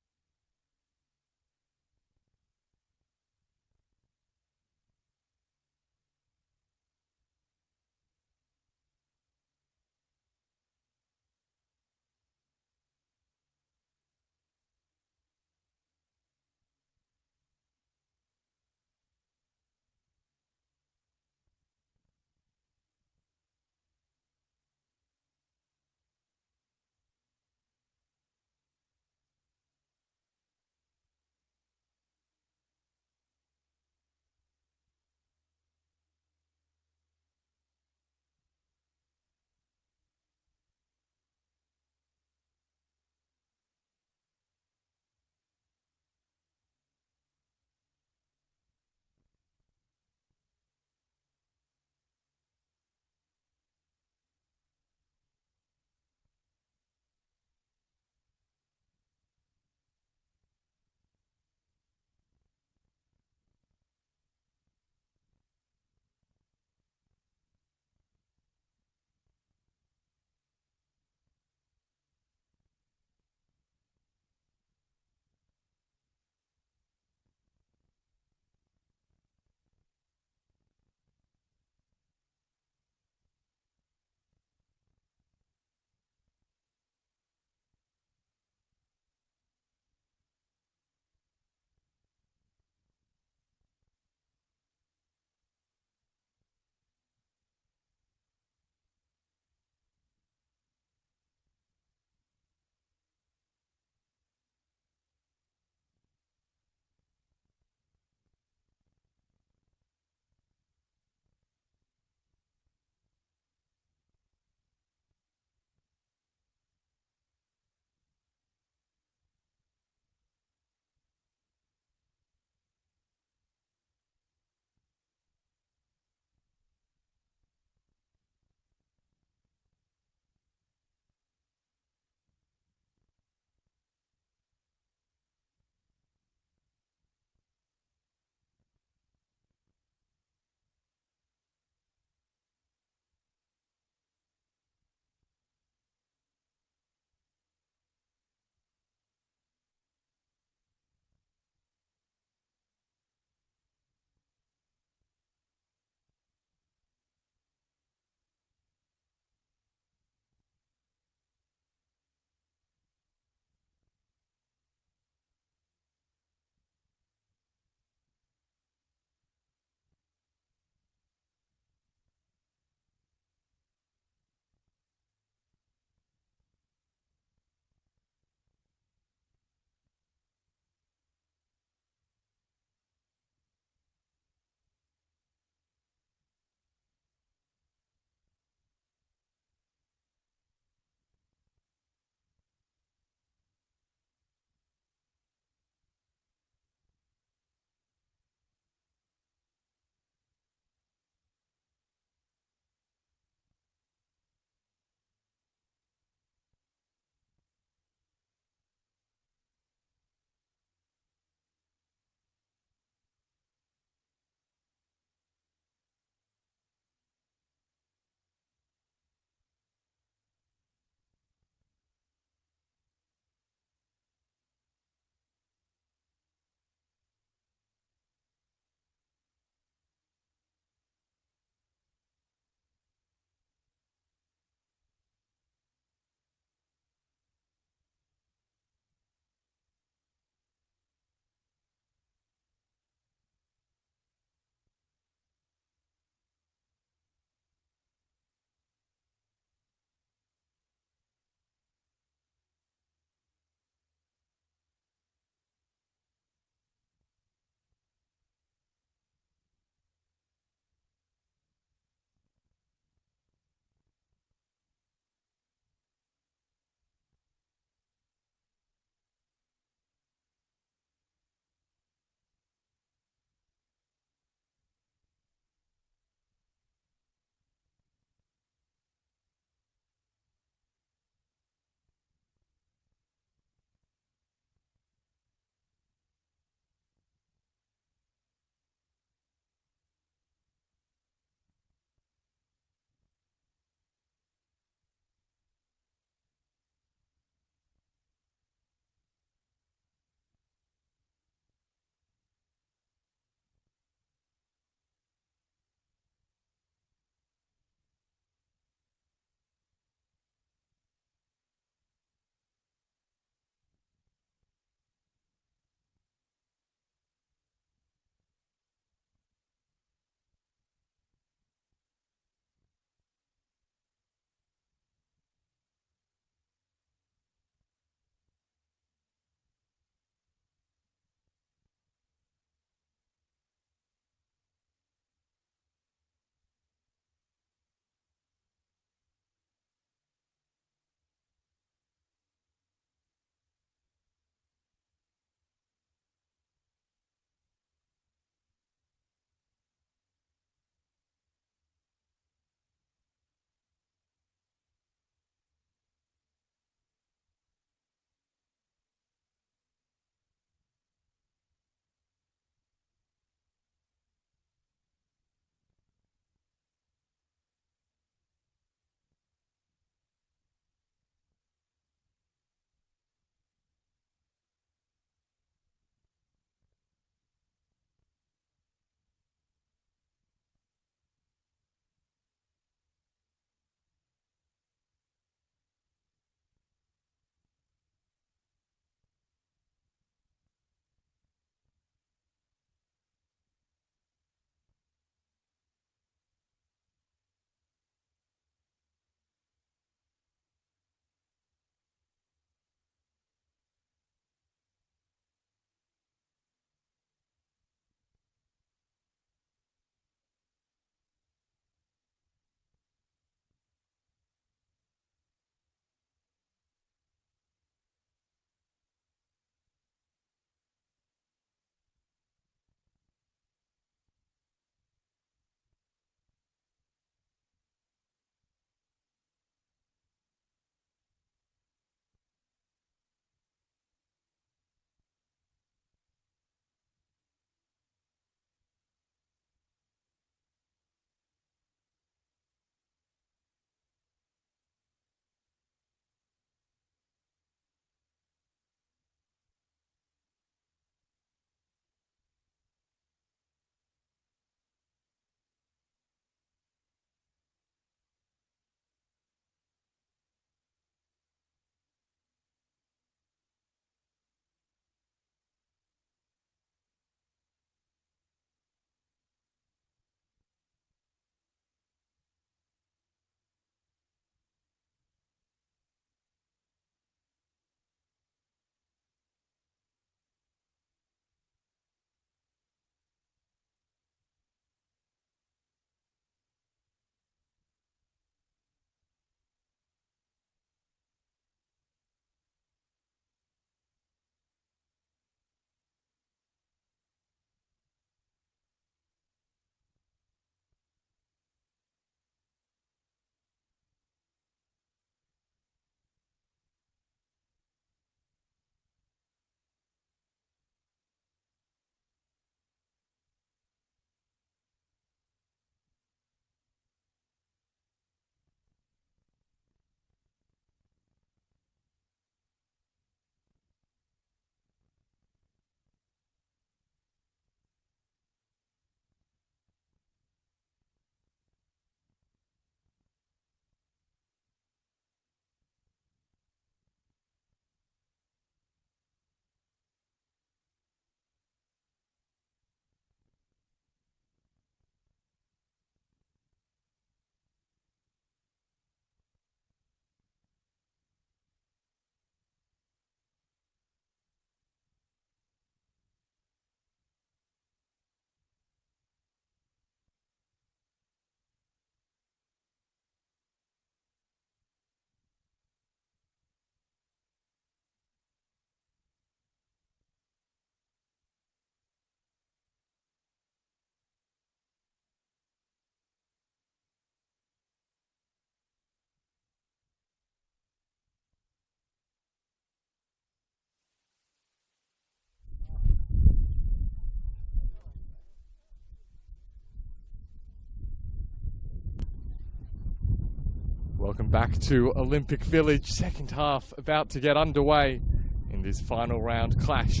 Speaker 1: Welcome back to Olympic Village. Second half about to get underway in this final round clash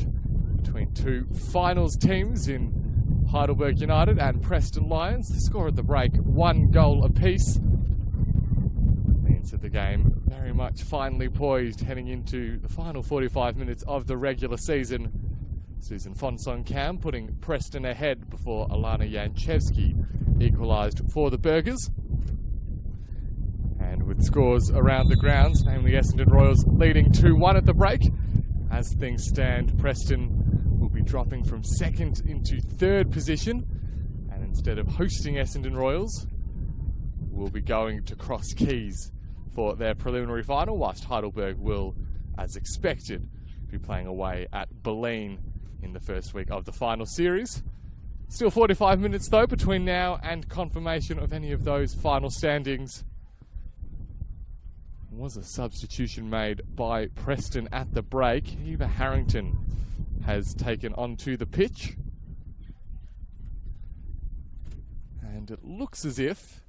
Speaker 1: between two finals teams in Heidelberg United and Preston Lions. The score at the break, 1 goal apiece. Means that the game very much finely poised heading into the final 45 minutes of the regular season. Susan Fonsson-Cam putting Preston ahead before Alana Janchevsky equalised for the Burgers. And with scores around the grounds, namely Essendon Royals leading 2-1 at the break. As things stand, Preston will be dropping from second into third position, and instead of hosting Essendon Royals, will be going to Cross Keys for their preliminary final, whilst Heidelberg will, as expected, be playing away at Berlin in the first week of the final series. Still 45 minutes though between now and confirmation of any of those final standings. Was a substitution made by Preston at the break. Eva Harrington has taken onto the pitch. And it looks as if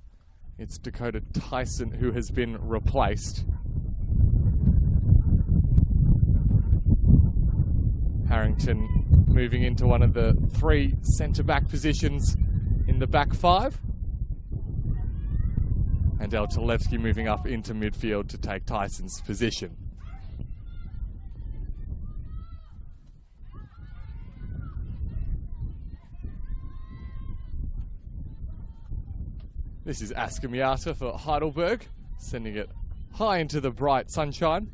Speaker 1: it's Dakota Tyson who has been replaced. Harrington moving into one of the 3 centre-back positions in the back 5. And Eltalevsky moving up into midfield to take Tyson's position. This is Aska Miata for Heidelberg, sending it high into the bright sunshine.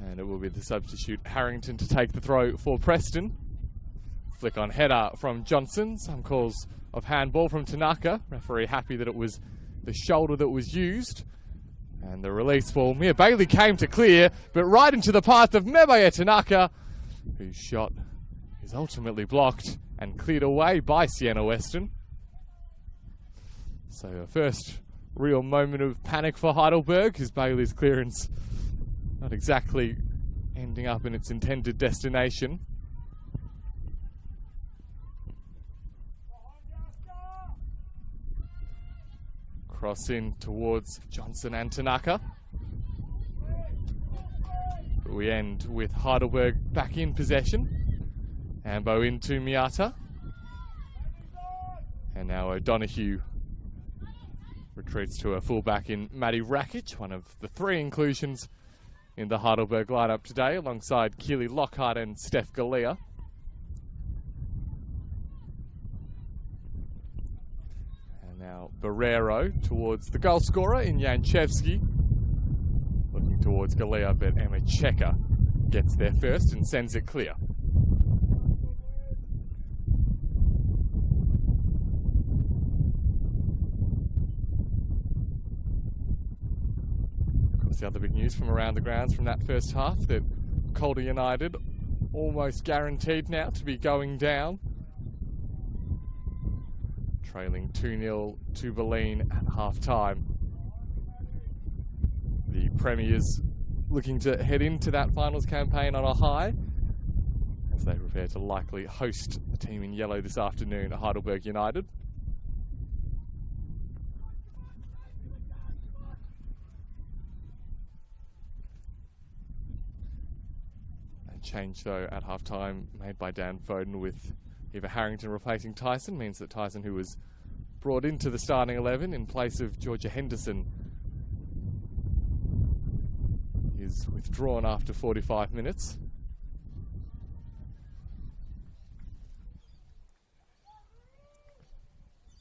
Speaker 1: And it will be the substitute Harrington to take the throw for Preston. Flick on header from Johnson, some calls of handball from Tanaka. Referee happy that it was the shoulder that was used. And the release ball, Mia Bailey came to clear, but right into the path of Mebaya Tanaka, whose shot is ultimately blocked and cleared away by Sienna Weston. So a first real moment of panic for Heidelberg, as Bailey's clearance not exactly ending up in its intended destination. Cross in towards Johnson and Tanaka. But we end with Heidelberg back in possession. Ambo into Miata. And now O'Donoghue retreats to a fullback in Maddie Rakic, one of the 3 inclusions in the Heidelberg lineup today, alongside Keely Lockhart and Steph Galea. Now Barrero towards the goal scorer in Janchevsky. Looking towards Galea, but Emma Checker gets there first and sends it clear. Of course, the other big news from around the grounds from that first half, that Calder United almost guaranteed now to be going down. Trailing 2-0 to Berlin at half-time. The Premiers looking to head into that finals campaign on a high, as they prepare to likely host the team in yellow this afternoon at Heidelberg United. A change though at half-time made by Dan Foden, with Eva Harrington replacing Tyson, means that Tyson, who was brought into the starting 11 in place of Georgia Henderson, is withdrawn after 45 minutes.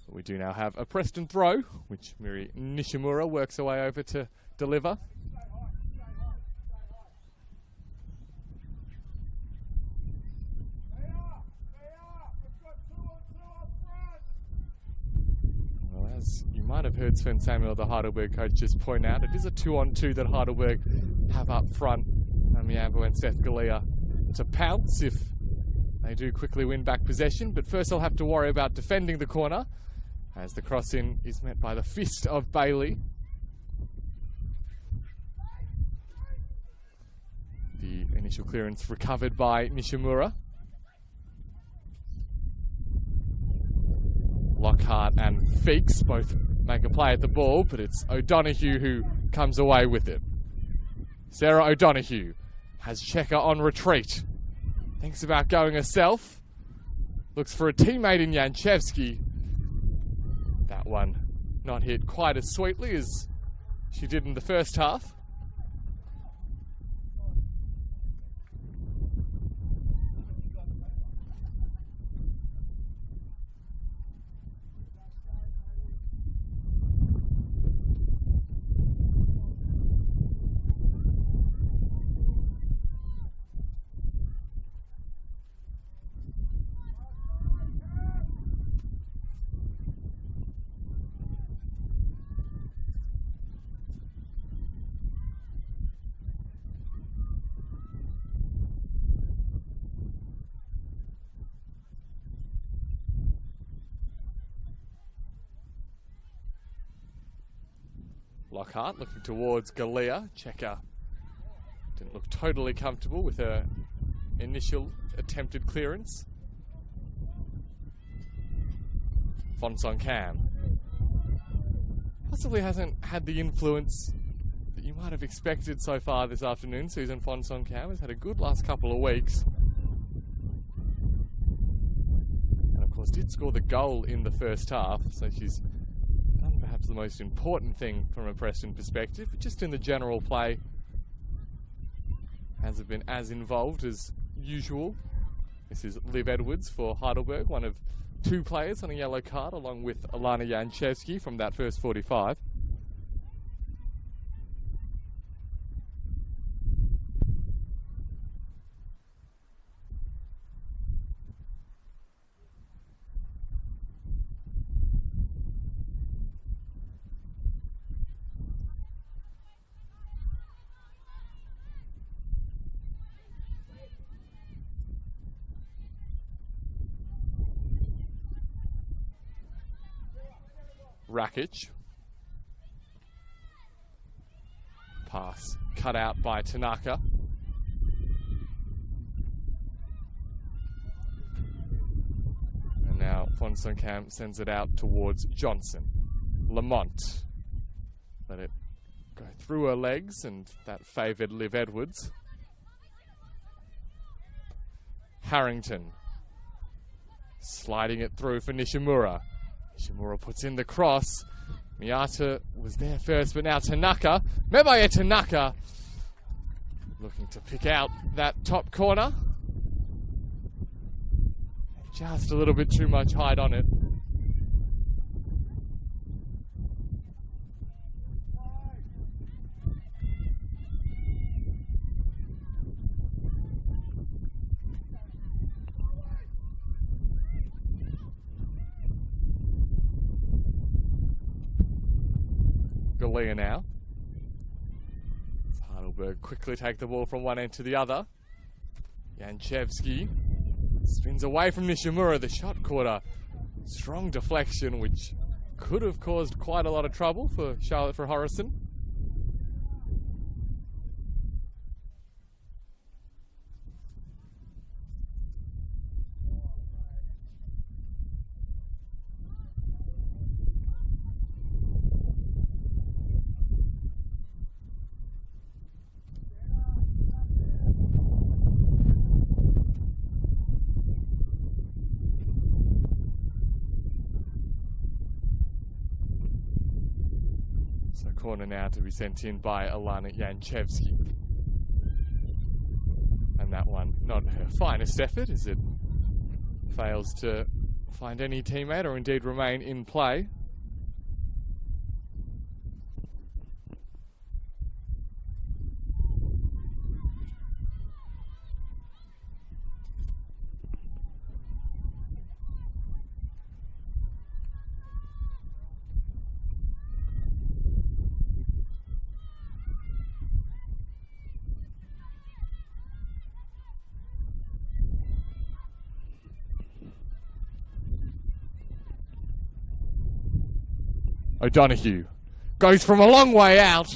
Speaker 1: We do now have a Preston throw, which Miri Nishimura works her way over to deliver. As you might have heard Sven Samuel, the Heidelberg coach, just point out, it is a 2-on-2 that Heidelberg have up front. Miambo and Steph Galea to pounce if they do quickly win back possession, but first they'll have to worry about defending the corner, as the cross-in is met by the fist of Bailey. The initial clearance recovered by Nishimura. Lockhart and Feeks both make a play at the ball, but it's O'Donoghue who comes away with it. Sarah O'Donoghue has Checker on retreat. Thinks about going herself. Looks for a teammate in Janchevsky. That one not hit quite as sweetly as she did in the first half. Lockhart looking towards Galea. Checker didn't look totally comfortable with her initial attempted clearance. Fonsong Cam possibly hasn't had the influence that you might have expected so far this afternoon. Susan Fonsong Cam has had a good last couple of weeks. And of course did score the goal in the first half, so she's done perhaps the most important thing from a Preston perspective, but just in the general play hasn't been as involved as usual. This is Liv Edwards for Heidelberg, one of two players on a yellow card, along with Alana Janchevsky from that first 45. Rakic. Pass cut out by Tanaka. And now Fonsong Cam sends it out towards Johnson. Lamont. Let it go through her legs, and that favoured Liv Edwards. Harrington. Sliding it through for Nishimura. Nishimura puts in the cross. Miyata was there first, but now Tanaka. Mebaye Tanaka looking to pick out that top corner. Just a little bit too much height on it. Galea now. Heidelberg quickly take the ball from one end to the other. Janchevsky spins away from Nishimura. The shot caught a strong deflection, which could have caused quite a lot of trouble for Charlotte Verhorrison. So corner now to be sent in by Alana Janchevsky. And that one, not her finest effort, as it fails to find any teammate or indeed remain in play. O'Donoghue goes from a long way out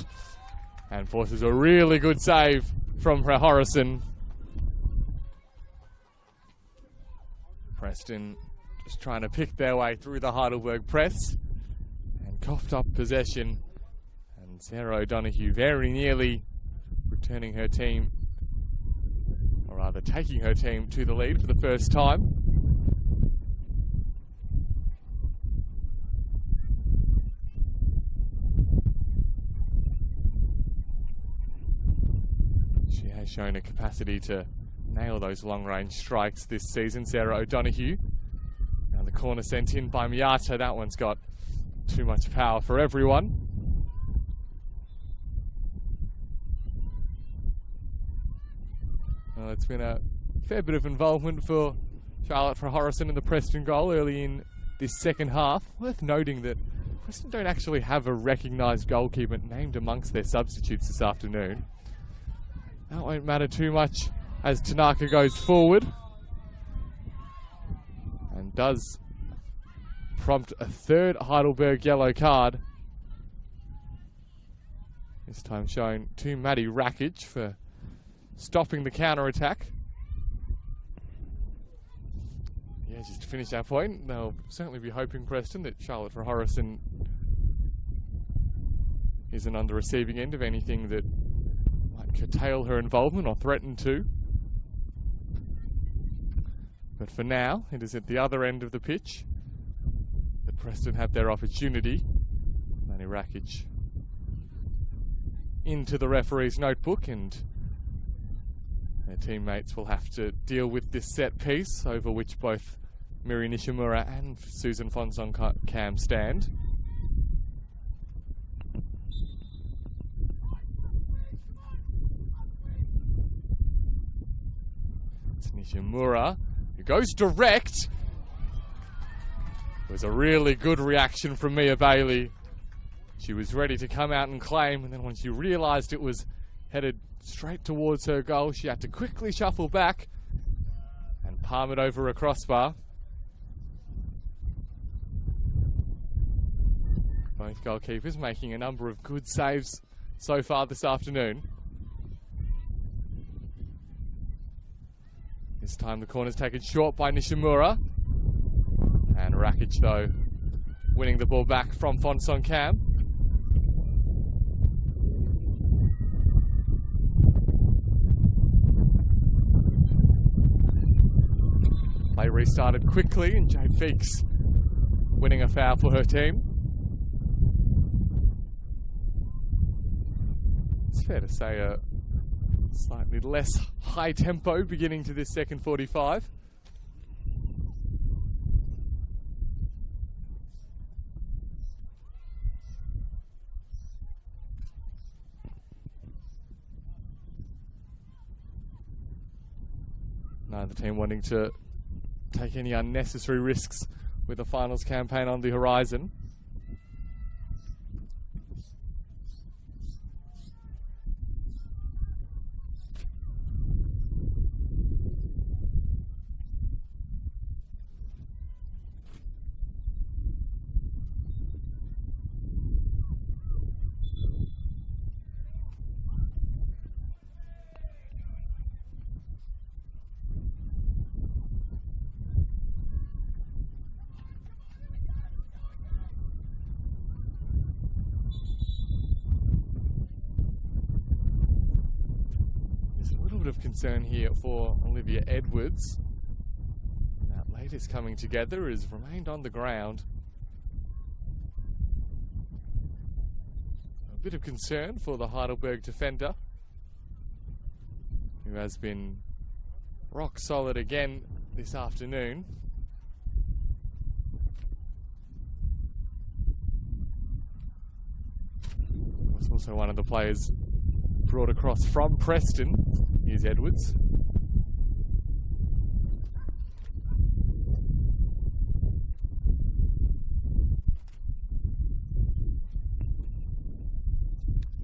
Speaker 1: and forces a really good save from Verhorrison. Preston just trying to pick their way through the Heidelberg press and coughed up possession. And Sarah O'Donoghue very nearly returning her team, or rather taking her team to the lead for the first time. She has shown a capacity to nail those long-range strikes this season, Sarah O'Donoghue. Now the corner sent in by Miata, that one's got too much power for everyone. Well, it's been a fair bit of involvement for Charlotte Horrison in the Preston goal early in this second half. Worth noting that Preston don't actually have a recognised goalkeeper named amongst their substitutes this afternoon. That won't matter too much as Tanaka goes forward and does prompt a third Heidelberg yellow card. This time shown to Maddie Rakic for stopping the counter-attack. Yeah, just to finish that point, they'll certainly be hoping, Preston, that Charlotte Horrison isn't on the receiving end of anything that might curtail her involvement or threaten to. But for now, it is at the other end of the pitch that Preston have their opportunity. Maddie Rakic into the referee's notebook, and their teammates will have to deal with this set piece over which both Miri Nishimura and Susan Fonsong-Kam stand. It's Nishimura who goes direct. It was a really good reaction from Mia Bailey. She was ready to come out and claim, and then when she realised it was headed straight towards her goal, she had to quickly shuffle back and palm it over a crossbar. Both goalkeepers making a number of good saves so far this afternoon. This time the corner's taken short by Nishimura. And Rakic, though, winning the ball back from Fonsong-Kam. Play restarted quickly, and Jade Feeks winning a foul for her team. It's fair to say a slightly less high tempo beginning to this second 45. Neither team wanting to take any unnecessary risks with the finals campaign on the horizon. Of concern here for Olivia Edwards. That latest coming together has remained on the ground. A bit of concern for the Heidelberg defender, who has been rock solid again this afternoon. Was also one of the players brought across from Preston. Here's Edwards.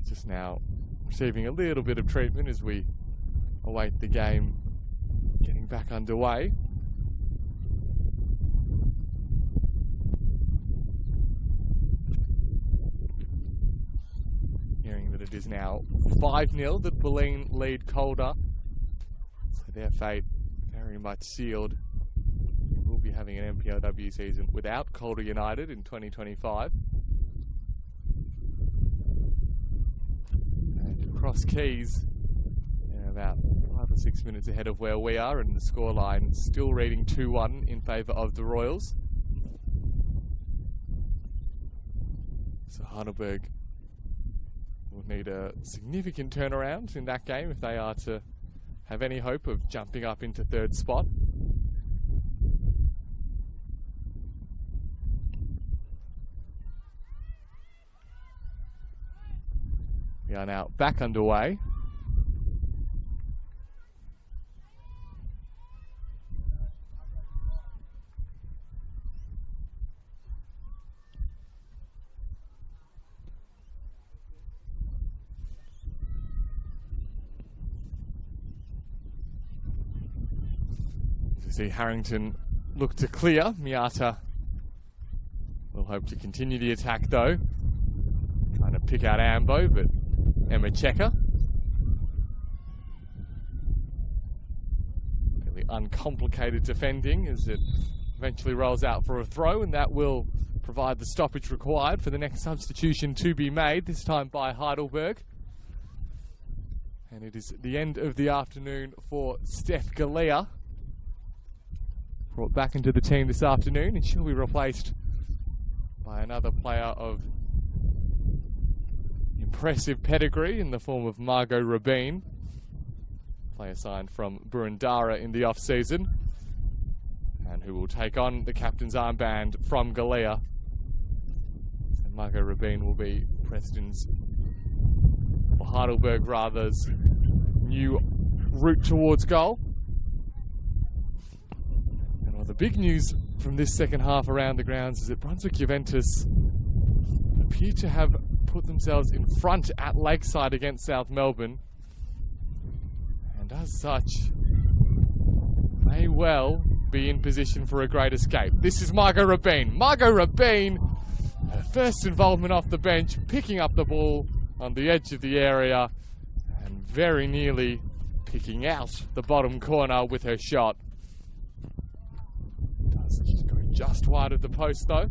Speaker 1: Just now receiving a little bit of treatment as we await the game getting back underway. Hearing that it is now 5-0 that Boleyn lead Calder. So their fate very much sealed. We will be having having an NPLW season without Calder United in 2025. And Cross Keys, about 5 or 6 minutes ahead of where we are, and the scoreline still reading 2-1 in favour of the Royals. So Heidelberg will need a significant turnaround in that game if they are to have any hope of jumping up into third spot. We are now back underway. See Harrington look to clear. Miata will hope to continue the attack though. Trying to pick out Ambo, but Emma Checker. Really uncomplicated defending as it eventually rolls out for a throw, and that will provide the stoppage required for the next substitution to be made, this time by Heidelberg. And it is the end of the afternoon for Steph Galea. Brought back into the team this afternoon, and she'll be replaced by another player of impressive pedigree in the form of Margot Rabin, player signed from Burundara in the off-season, and who will take on the captain's armband from Galea. So Margot Rabin will be Preston's, or Heidelberg rather's, new route towards goal. The big news from this second half around the grounds is that Brunswick Juventus appear to have put themselves in front at Lakeside against South Melbourne, and as such may well be in position for a great escape. This is Margot Rabin. Margot Rabin, her first involvement off the bench, picking up the ball on the edge of the area and very nearly picking out the bottom corner with her shot. Go just wide of the post though.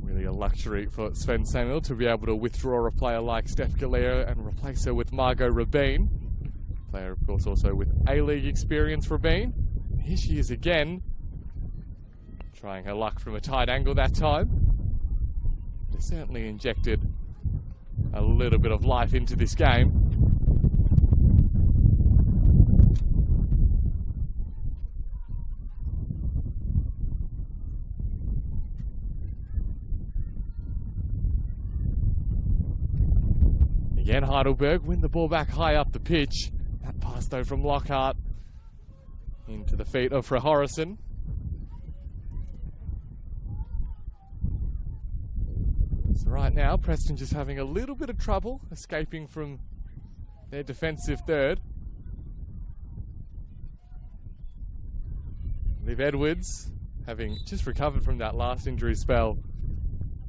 Speaker 1: Really a luxury for Sven Samuel to be able to withdraw a player like Steph Galea and replace her with Margot Rabin. Player, of course, also with A-League experience, Rabin. Here she is again, trying her luck from a tight angle that time. They certainly injected a little bit of life into this game. Again, Heidelberg win the ball back high up the pitch. That pass though from Lockhart into the feet of Frahorison. So right now, Preston just having a little bit of trouble escaping from their defensive third. Liv Edwards, having just recovered from that last injury spell,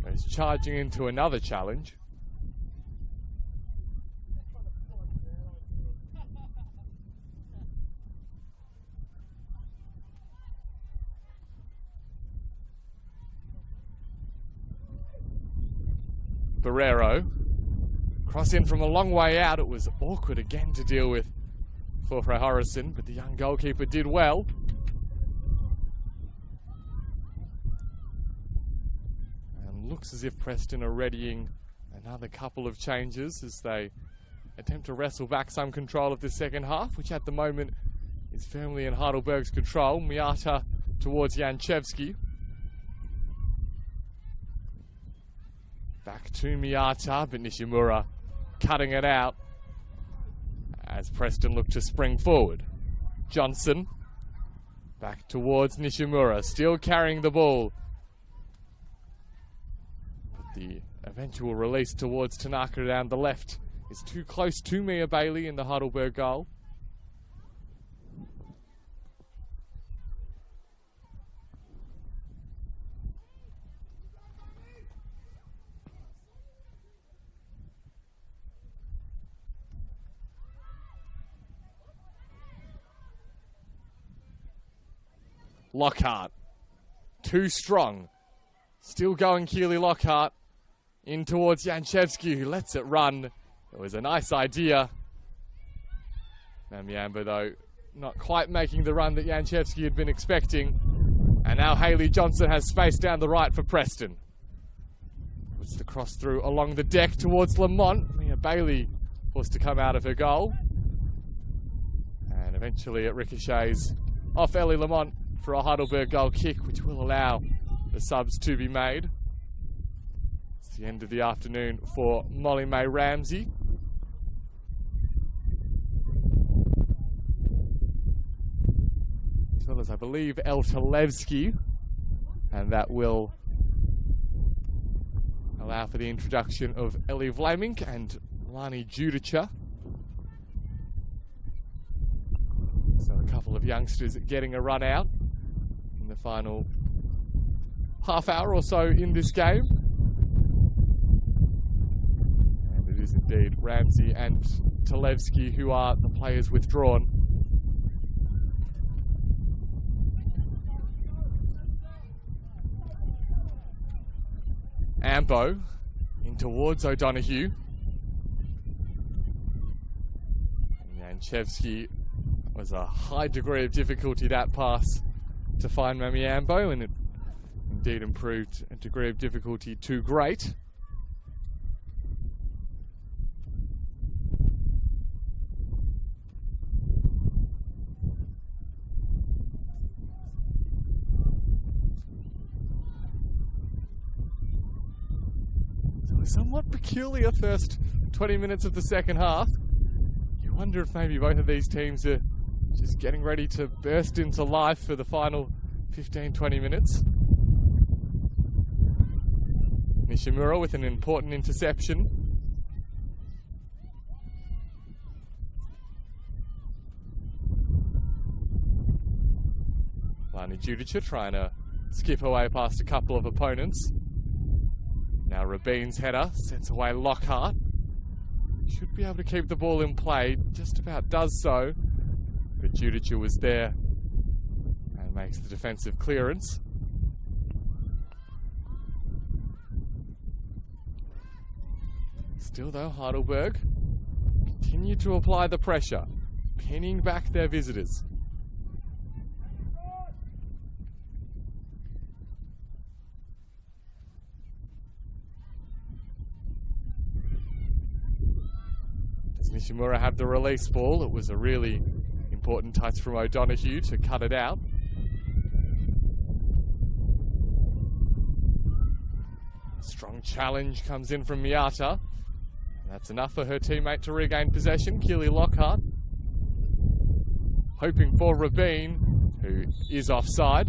Speaker 1: is charging into another challenge. Barrero, cross in from a long way out. It was awkward again to deal with for Frahorison, but the young goalkeeper did well. And looks as if Preston are readying another couple of changes as they attempt to wrestle back some control of the second half, which at the moment is firmly in Heidelberg's control. Miata towards Janchevsky. Back to Miata, but Nishimura cutting it out as Preston look to spring forward. Johnson back towards Nishimura, still carrying the ball. But the eventual release towards Tanaka down the left is too close to Mia Bailey in the Heidelberg goal. Lockhart. Too strong. Still going Keely Lockhart. In towards Janchevsky, who lets it run. It was a nice idea. Mamiamba, though, not quite making the run that Janchevsky had been expecting. And now Hayley Johnson has space down the right for Preston. Puts the cross through along the deck towards Lamont. Mia Bailey forced to come out of her goal. And eventually it ricochets off Ellie Lamont for a Heidelberg goal kick, which will allow the subs to be made. It's the end of the afternoon for Molly May Ramsey. As well as, I believe, El Talevsky. And that will allow for the introduction of Ellie Vlamink and Lani Judica. So a couple of youngsters getting a run out in the final half hour or so in this game. And it is indeed Ramsey and Talevsky who are the players withdrawn. Ambo in towards O'Donoghue. And Janchevsky was a high degree of difficulty, that pass, to find Mamiambo, and it indeed improved a degree of difficulty to great. Somewhat peculiar first 20 minutes of the second half. You wonder if maybe both of these teams are just getting ready to burst into life for the final 15-20 minutes. Nishimura with an important interception. Lani Judica trying to skip away past a couple of opponents. Now Rabin's header sets away Lockhart. Should be able to keep the ball in play, just about does so. But Judica was there and makes the defensive clearance. Still though, Heidelberg continue to apply the pressure, pinning back their visitors. Nishimura had the release ball. It was a really important touch from O'Donoghue to cut it out. Strong challenge comes in from Miata. And that's enough for her teammate to regain possession. Keely Lockhart hoping for Rabin, who is offside.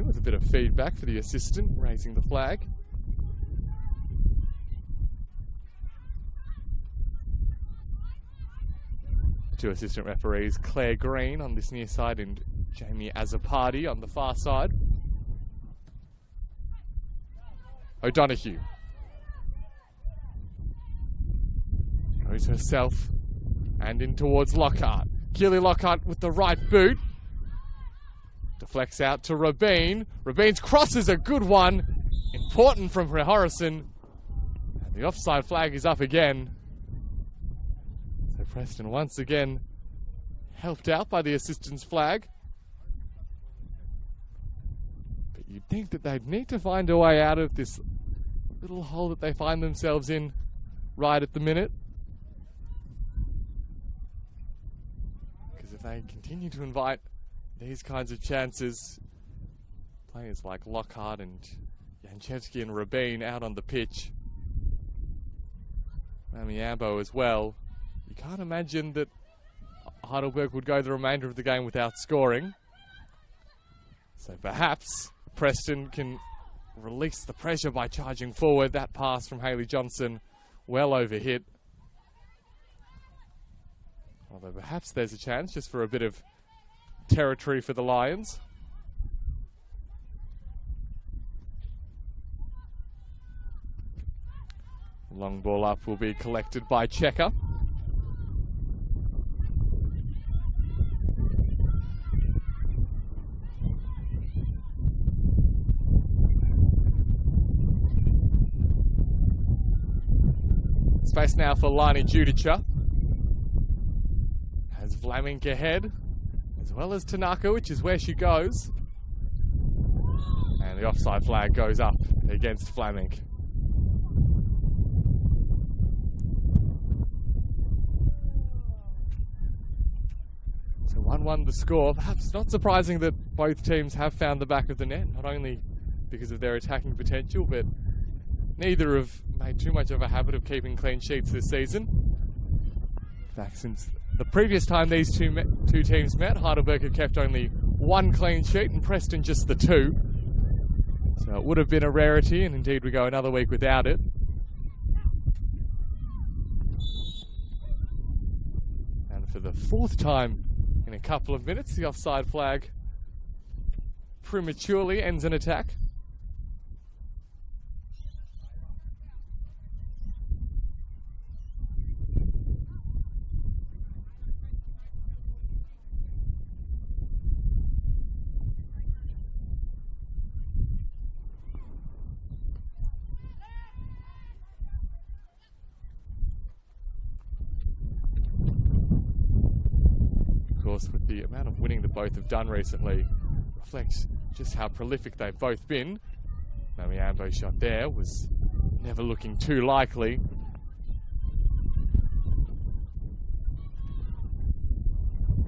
Speaker 1: With a bit of feedback for the assistant, raising the flag. Two assistant referees, Claire Green on this near side and Jamie Azzopardi on the far side. O'Donoghue goes herself and in towards Lockhart. Keely Lockhart with the right boot. Deflects out to Rabin. Rabin's cross is a good one. Important from Harrison. And the offside flag is up again. So Preston once again helped out by the assistant's flag. But you'd think that they'd need to find a way out of this little hole that they find themselves in right at the minute. Because if they continue to invite these kinds of chances, players like Lockhart and Janchevsky and Rabin out on the pitch, Mamiambo as well, you can't imagine that Heidelberg would go the remainder of the game without scoring. So perhaps Preston can release the pressure by charging forward. That pass from Hayley Johnson, well overhit. Although perhaps there's a chance just for a bit of territory for the Lions. Long ball up will be collected by Checker. Space now for Lani Judica. Has Vlaminck ahead, as well as Tanaka, which is where she goes. And the offside flag goes up against Vlaminck. So 1-1 the score. Perhaps not surprising that both teams have found the back of the net, not only because of their attacking potential, but neither have made too much of a habit of keeping clean sheets this season. In fact, since the previous time these two teams met, Heidelberg had kept only one clean sheet and Preston just the two. So it would have been a rarity, and indeed we go another week without it. And for the fourth time in a couple of minutes, the offside flag prematurely ends an attack. With the amount of winning that both have done recently, reflects just how prolific they've both been. Ambo's shot there was never looking too likely.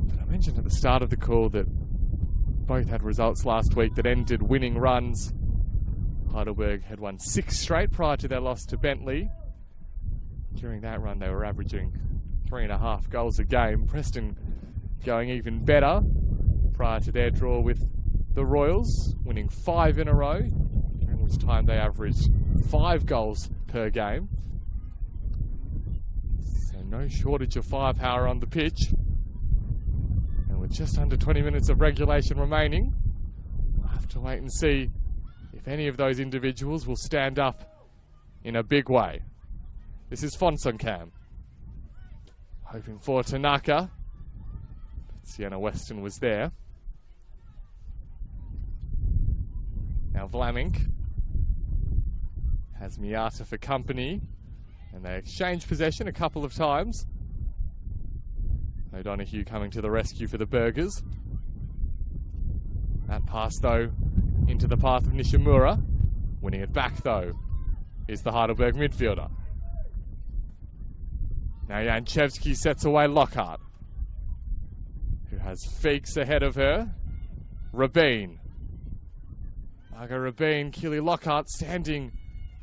Speaker 1: But I mentioned at the start of the call that both had results last week that ended winning runs. Heidelberg had won 6 straight prior to their loss to Bentley. During that run they were averaging 3.5 goals a game. Preston going even better prior to their draw with the Royals, winning 5 in a row, during which time they averaged 5 goals per game. So no shortage of firepower on the pitch. And with just under 20 minutes of regulation remaining, we'll have to wait and see if any of those individuals will stand up in a big way. This is Fonsonkamp, hoping for Tanaka. Sienna Weston was there. Now Vlaminck has Miata for company, and they exchange possession a couple of times. O'Donoghue coming to the rescue for the Burgers. That pass though into the path of Nishimura. Winning it back though is the Heidelberg midfielder. Now Janchevsky sets away Lockhart, who has Feeks ahead of her. Rabin. Margot Rabin, Keely Lockhart standing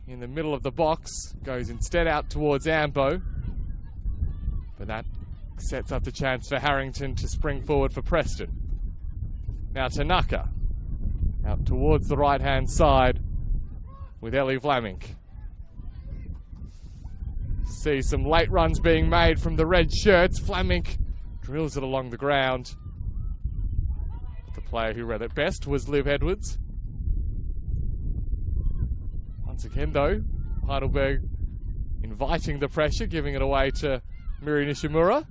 Speaker 1: in the middle of the box. Goes instead out towards Ambo. But that sets up the chance for Harrington to spring forward for Preston. Now Tanaka out towards the right-hand side with Ellie Vlaminck. See some late runs being made from the red shirts. Vlaminck drills it along the ground. But the player who read it best was Liv Edwards. Once again though, Heidelberg inviting the pressure, giving it away to Miri Nishimura.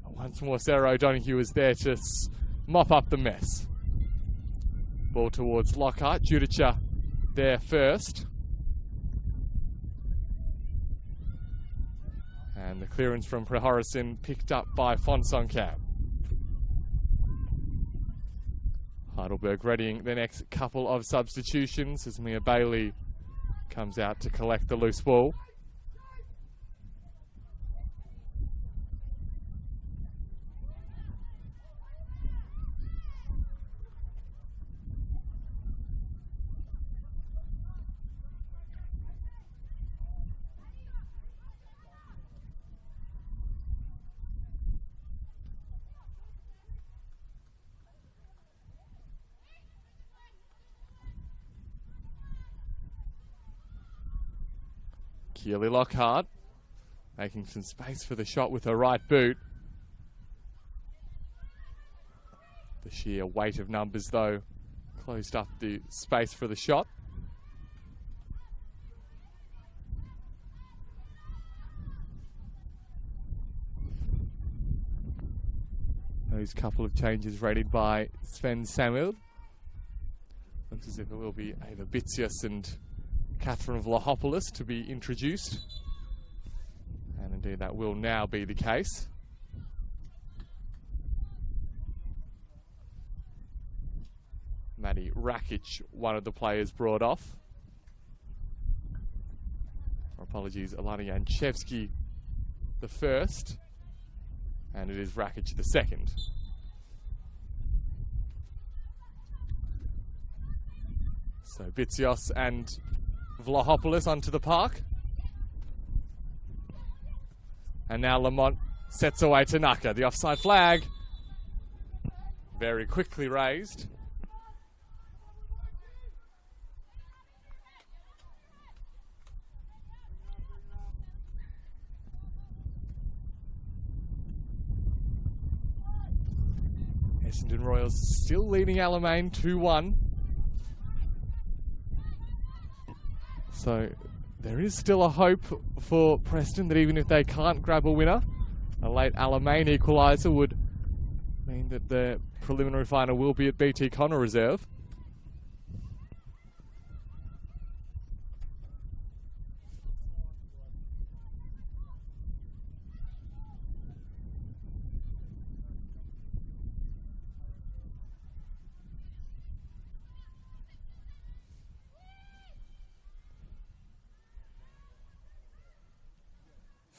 Speaker 1: Once more Sarah O'Donoghue is there to mop up the mess. Ball towards Lockhart. Judica there first. And the clearance from Prehorison picked up by Fonsonkamp. Heidelberg readying the next couple of substitutions as Mia Bailey comes out to collect the loose ball. Keely Lockhart making some space for the shot with her right boot. The sheer weight of numbers though closed up the space for the shot. those couple of changes rated by Sven Samuel. Looks as if it will be Ava Bitsios and Catherine Vlahopoulos to be introduced. And indeed that will now be the case. Maddie Rakic, one of the players brought off. Apologies, Alana Janchevsky the first. And it is Rakic the second. So Bitsios and Vlahopoulos onto the park. And now Lamont sets away Tanaka. The offside flag very quickly raised. Essendon Royals still leading Alamein 2-1. So there is still a hope for Preston that even if they can't grab a winner, a late Alamein equalizer would mean that the preliminary final will be at BT Connor Reserve.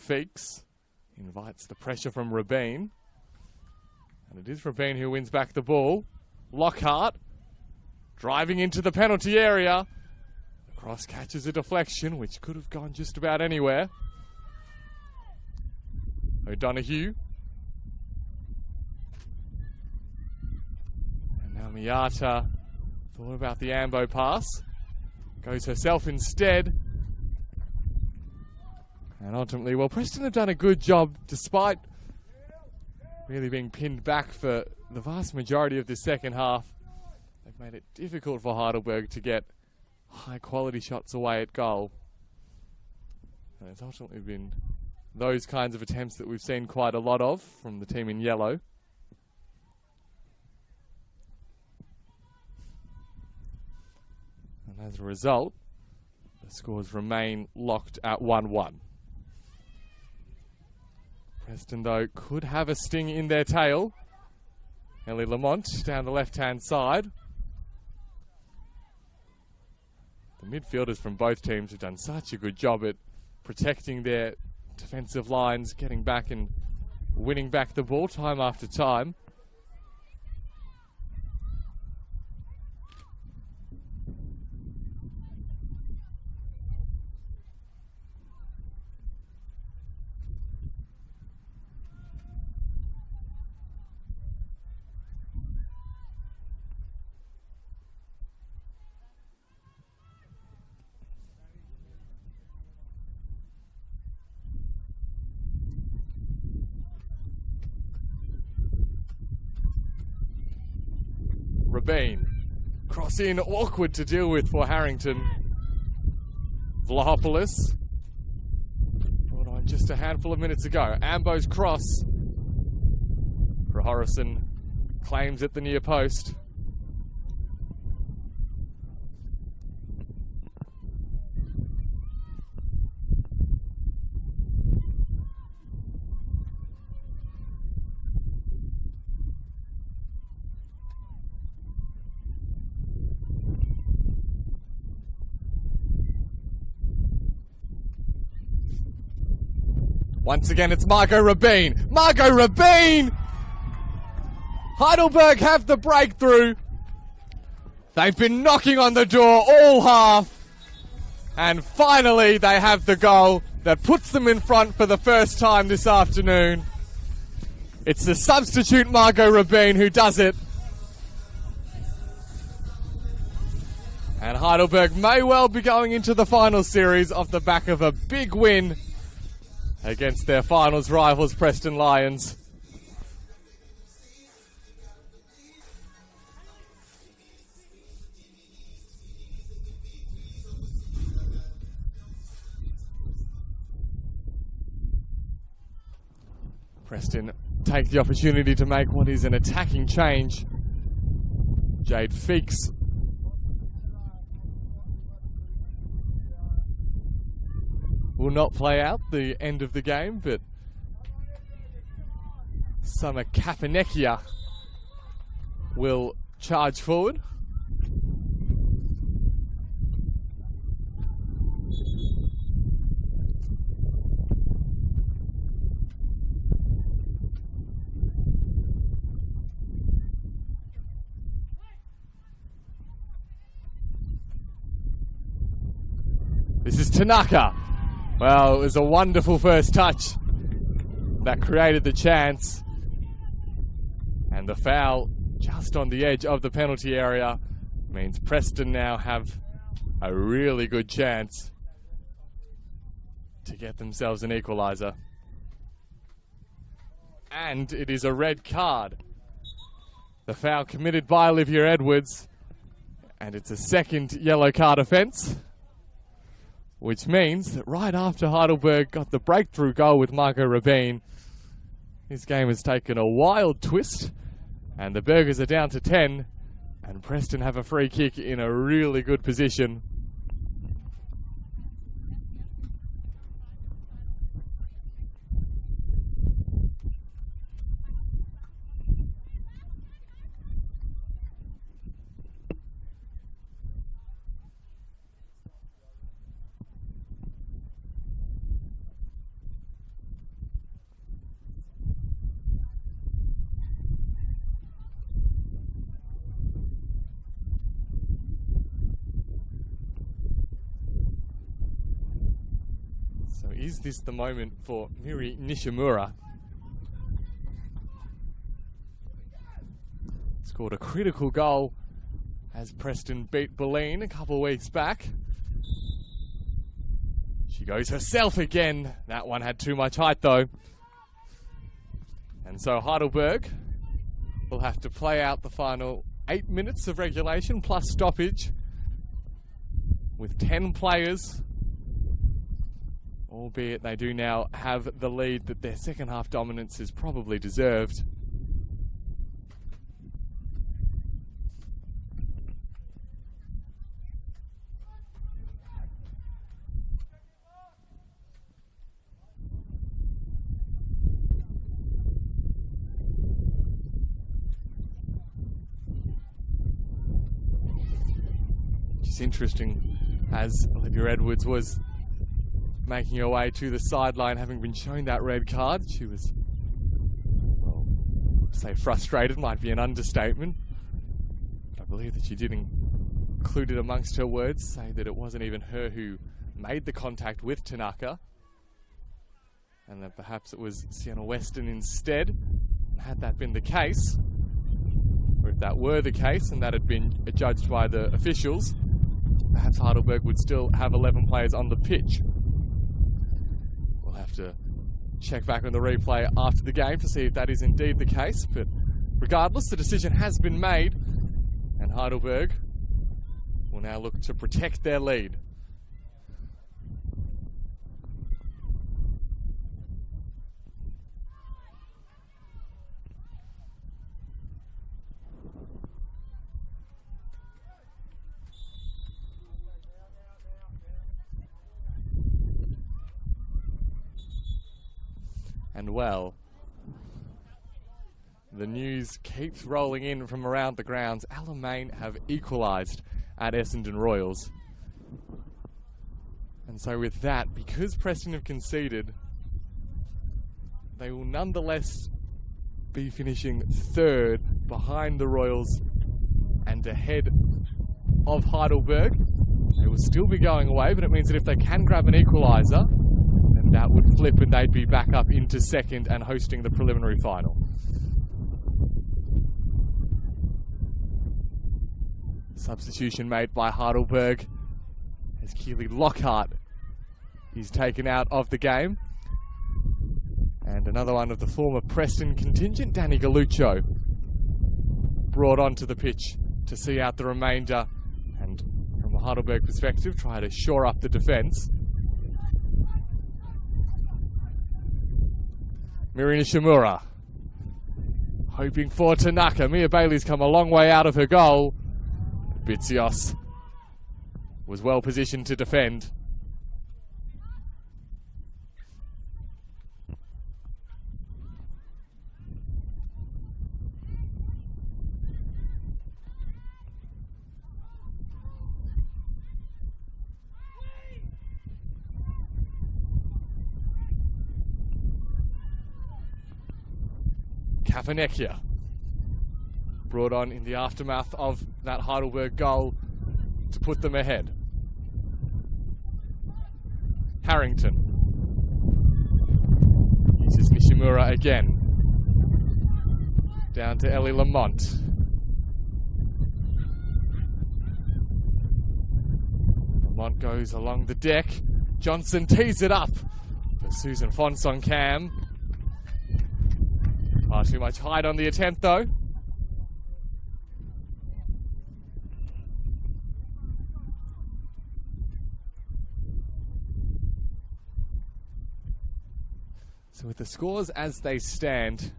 Speaker 1: Feeks invites the pressure from Rabin. And it is Rabin who wins back the ball. Lockhart driving into the penalty area. The cross catches a deflection, which could have gone just about anywhere. O'Donoghue. And now Miata thought about the Ambo pass. Goes herself instead. And ultimately, well, Preston have done a good job despite really being pinned back for the vast majority of the second half. They've made it difficult for Heidelberg to get high-quality shots away at goal. And it's ultimately been those kinds of attempts that we've seen quite a lot of from the team in yellow. And as a result, the scores remain locked at 1-1. Preston, though, could have a sting in their tail. Ellie Lamont down the left-hand side. The midfielders from both teams have done such a good job at protecting their defensive lines, getting back and winning back the ball time after time. Rabin. Cross in, awkward to deal with for Harrington. Vlahopoulos. Brought on just a handful of minutes ago. Ambo's cross. Rahorison claims at the near post. Once again, it's Margot Rabin. Margot Rabin! Heidelberg have the breakthrough. They've been knocking on the door all half. And finally, they have the goal that puts them in front for the first time this afternoon. It's the substitute Margot Rabin who does it. And Heidelberg may well be going into the final series off the back of a big win against their finals rivals, Preston Lions. Preston take the opportunity to make what is an attacking change. Jade Feeks will not play out the end of the game, but Summer Kapanekia will charge forward. This is Tanaka. Well, it was a wonderful first touch that created the chance. And the foul just on the edge of the penalty area means Preston now have a really good chance to get themselves an equalizer. And it is a red card. The foul committed by Olivia Edwards. And it's a second yellow card offence, which means that right after Heidelberg got the breakthrough goal with Margot Rabin, this game has taken a wild twist, and the Burgers are down to 10, and Preston have a free kick in a really good position. So is this the moment for Miri Nishimura? Scored a critical goal as Preston beat Boleyn a couple of weeks back. She goes herself again. That one had too much height though. And so Heidelberg will have to play out the final 8 minutes of regulation plus stoppage with 10 players. Albeit they do now have the lead that their second half dominance is probably deserved. Which is interesting, as Olivia Edwards was making her way to the sideline, having been shown that red card. She was, well, say frustrated might be an understatement. But I believe that she did include it amongst her words, say that it wasn't even her who made the contact with Tanaka, and that perhaps it was Sienna Weston instead. And had that been the case, or if that were the case and that had been judged by the officials, perhaps Heidelberg would still have 11 players on the pitch. Have to check back on the replay after the game to see if that is indeed the case, but regardless, the decision has been made, and Heidelberg will now look to protect their lead. And well, the news keeps rolling in from around the grounds. Alamein have equalised at Essendon Royals. And so with that, because Preston have conceded, they will nonetheless be finishing third behind the Royals and ahead of Heidelberg. They will still be going away, but it means that if they can grab an equaliser, then that would flip and they'd be back up into second and hosting the preliminary final. Substitution made by Heidelberg as Keely Lockhart is taken out of the game. And another one of the former Preston contingent, Danny Galluccio, brought onto the pitch to see out the remainder and, from a Heidelberg perspective, try to shore up the defence. Miri Nishimura hoping for Tanaka. Mia Bailey's come a long way out of her goal. Bitsios was well positioned to defend. Kapanekia brought on in the aftermath of that Heidelberg goal to put them ahead. Harrington uses Nishimura again. Down to Ellie Lamont. Lamont goes along the deck. Johnson tees it up for Susan Fonsong-Kam. Far too much height on the attempt though. So with the scores as they stand,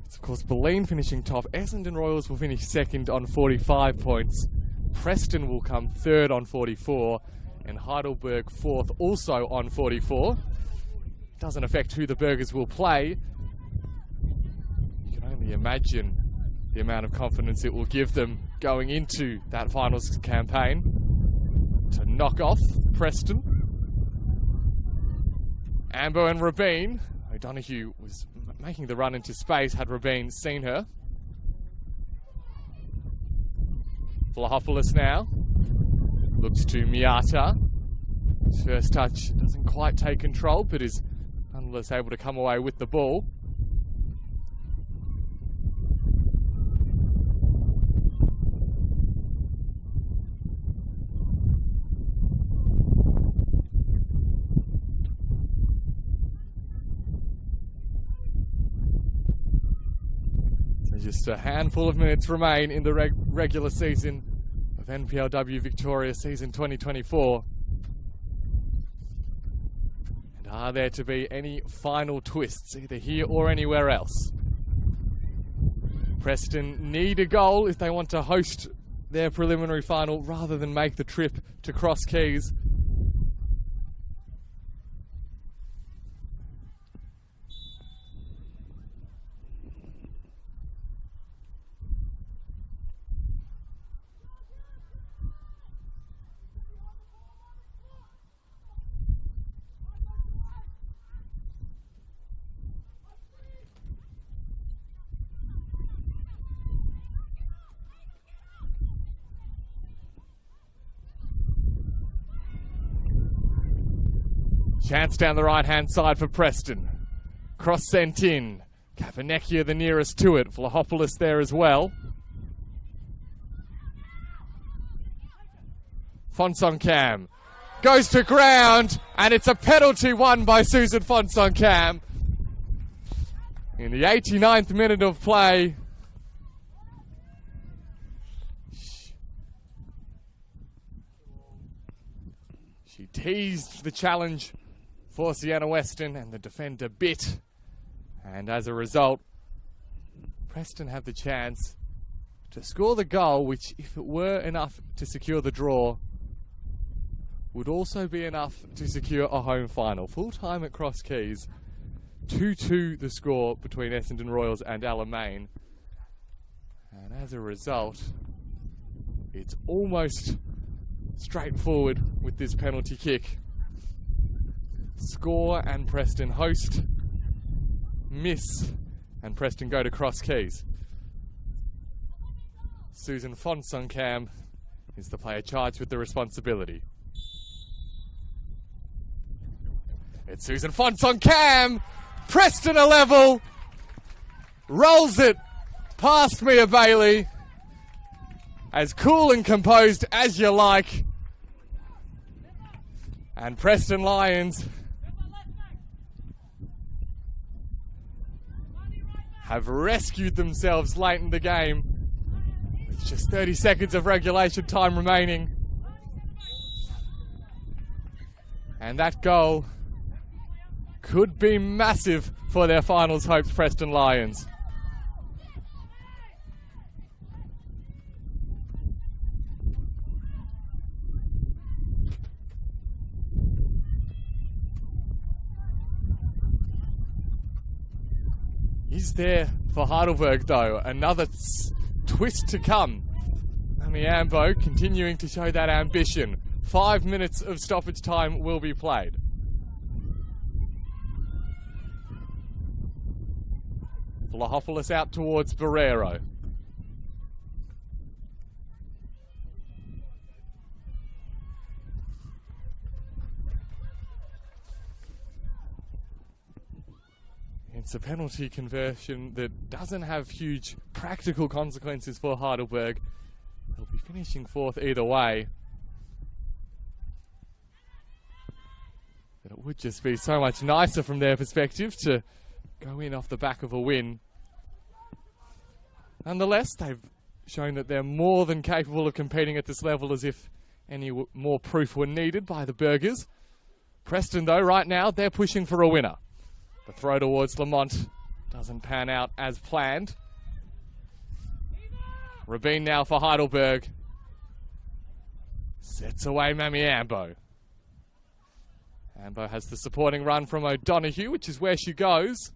Speaker 1: it's of course Boleyn finishing top. Essendon Royals will finish second on 45 points. Preston will come third on 44. And Heidelberg fourth also on 44. Doesn't affect who the Burgers will play. You can only imagine the amount of confidence it will give them going into that finals campaign to knock off Preston. Amber and Rabin. O'Donoghue was making the run into space had Rabin seen her. Vlahopoulos now looks to Miata. His first touch doesn't quite take control, but is nonetheless able to come away with the ball. So just a handful of minutes remain in the regular season of NPLW Victoria season 2024. Are there to be any final twists, either here or anywhere else? Preston need a goal if they want to host their preliminary final rather than make the trip to Cross Keys. Chance down the right-hand side for Preston. Cross sent in. Kapanekia the nearest to it. Vlahopoulos there as well. Fonsong-Kam goes to ground, and it's a penalty won by Susan Fonsong-Kam. In the 89th minute of play. She teased the challenge for Sienna Weston, and the defender bit. And as a result, Preston have the chance to score the goal, which, if it were enough to secure the draw, would also be enough to secure a home final. Full time at Cross Keys, 2-2 the score between Essendon Royals and Alamein. And as a result, it's almost straightforward with this penalty kick. Score and Preston host. Miss and Preston go to Cross Keys. Susan Fonsong-Kam is the player charged with the responsibility. It's Susan Fonsong-Kam. Preston a level. Rolls it past Mia Bailey. As cool and composed as you like. And Preston Lions have rescued themselves late in the game with just 30 seconds of regulation time remaining. And that goal could be massive for their finals hopes, Preston Lions. Is there for Heidelberg though another twist to come? Ambo continuing to show that ambition. 5 minutes of stoppage time will be played. Vlahopoulos out towards Barrero. It's a penalty conversion that doesn't have huge practical consequences for Heidelberg. They'll be finishing fourth either way. But it would just be so much nicer from their perspective to go in off the back of a win. Nonetheless, they've shown that they're more than capable of competing at this level, as if any more proof were needed by the Burgers. Preston, though, right now, they're pushing for a winner. The throw towards Lamont doesn't pan out as planned. Rabin now for Heidelberg. Sets away Ambo. Ambo has the supporting run from O'Donoghue, which is where she goes.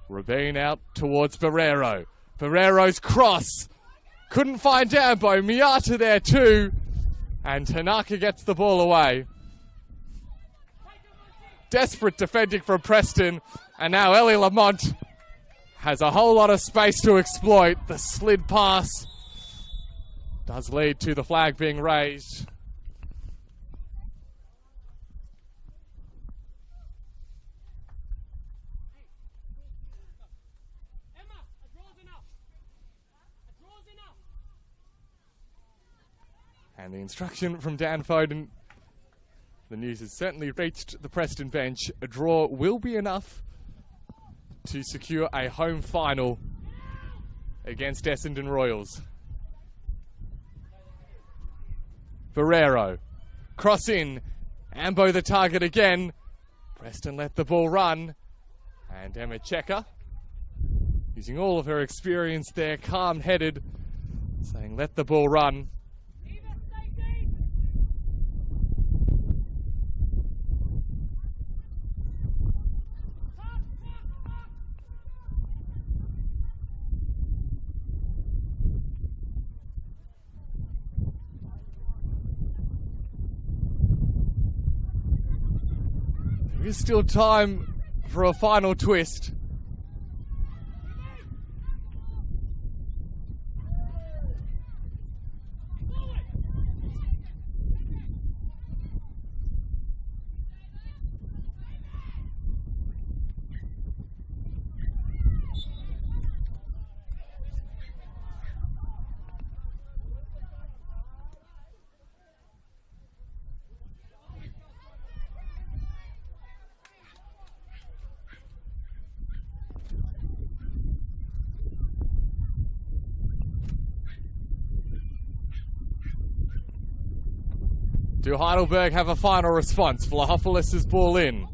Speaker 1: Rabin out towards Barrero. Barrero's cross. Couldn't find Ambo. Miata there too. And Tanaka gets the ball away. Desperate defending from Preston. And now Ellie Lamont has a whole lot of space to exploit. The slid pass does lead to the flag being raised. And the instruction from Dan Foden, the news has certainly reached the Preston bench. A draw will be enough to secure a home final against Essendon Royals. Barrero, cross in, Ambo the target again. Preston let the ball run, and Emma Checker, using all of her experience there, calm-headed, saying let the ball run. There is still time for a final twist. Do Heidelberg have a final response? Vlahopoulos' ball in.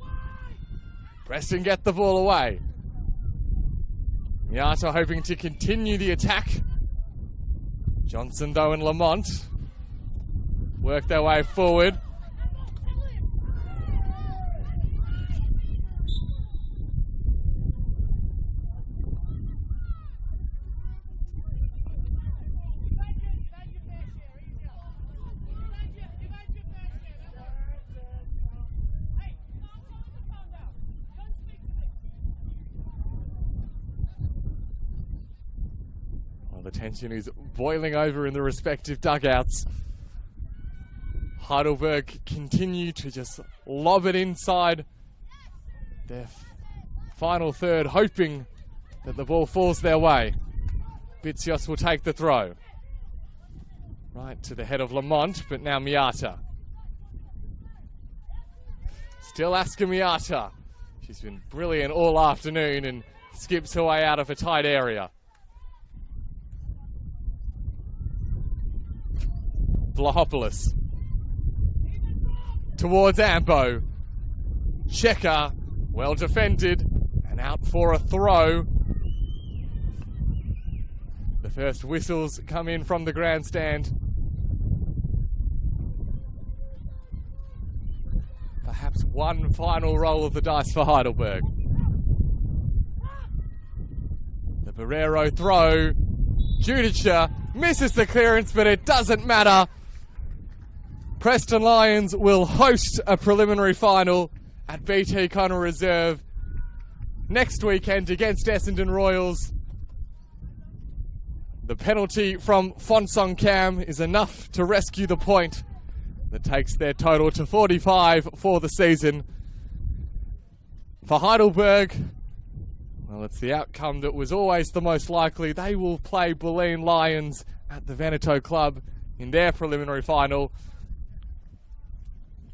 Speaker 1: Preston get the ball away. Miata hoping to continue the attack. Johnson, though, and Lamont work their way forward. The tension is boiling over in the respective dugouts. Heidelberg continue to just lob it inside their final third, hoping that the ball falls their way. Bitsios will take the throw. Right to the head of Lamont, but now Miata. Still Aska Miata. She's been brilliant all afternoon and skips her way out of a tight area. Vlahopoulos towards Ambo. Checker, well defended, and out for a throw. The first whistles come in from the grandstand. Perhaps one final roll of the dice for Heidelberg. The Barrero throw. Judicia misses the clearance, but it doesn't matter. Preston Lions will host a preliminary final at BT Connor Reserve next weekend against Essendon Royals. The penalty from Fonsong Cam is enough to rescue the point that takes their total to 45 for the season. For Heidelberg, well, it's the outcome that was always the most likely. They will play Bulleen Lions at the Veneto Club in their preliminary final.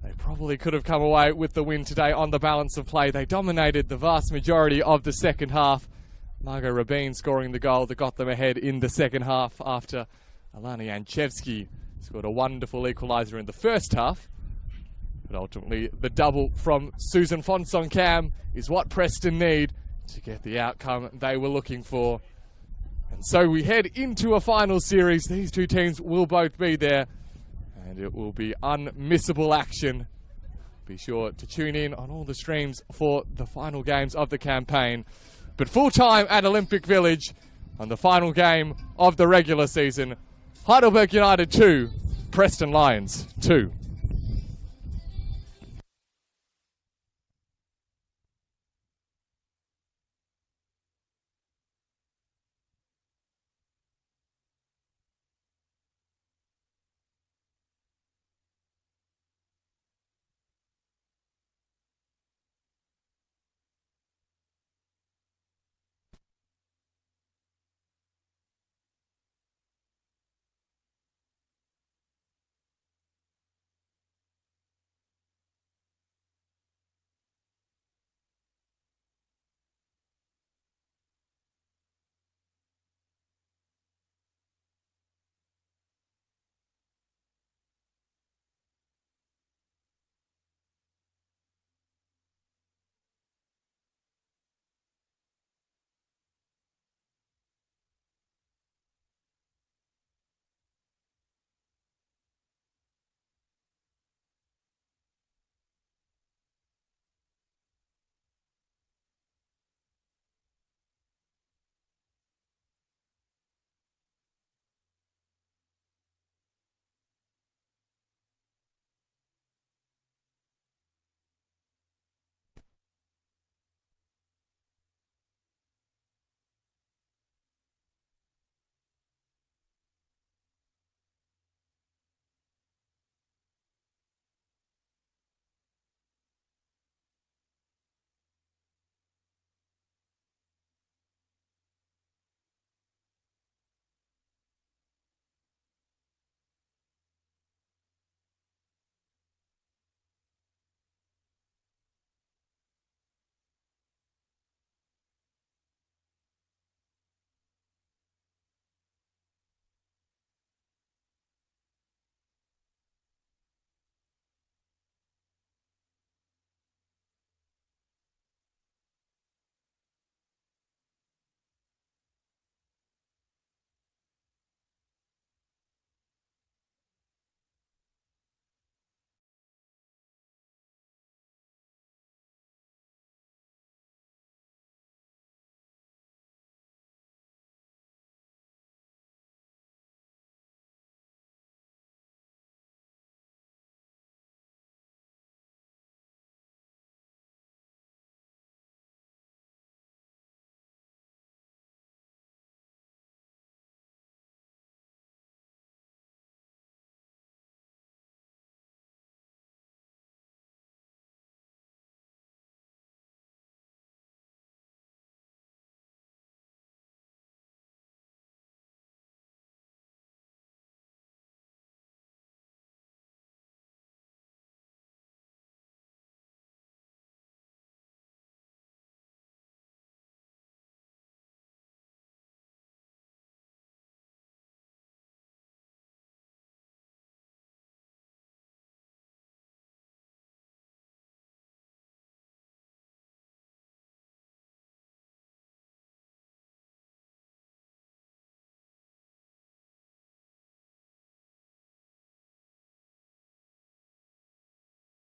Speaker 1: They probably could have come away with the win today on the balance of play. They dominated the vast majority of the second half. Margot Rabin scoring the goal that got them ahead in the second half after Alana Janchevsky scored a wonderful equaliser in the first half. But ultimately, the double from Susan Fonsong Cam is what Preston need to get the outcome they were looking for. And so we head into a final series. These two teams will both be there, and it will be unmissable action. Be sure to tune in on all the streams for the final games of the campaign. But full time at Olympic Village on the final game of the regular season. Heidelberg United 2, Preston Lions 2.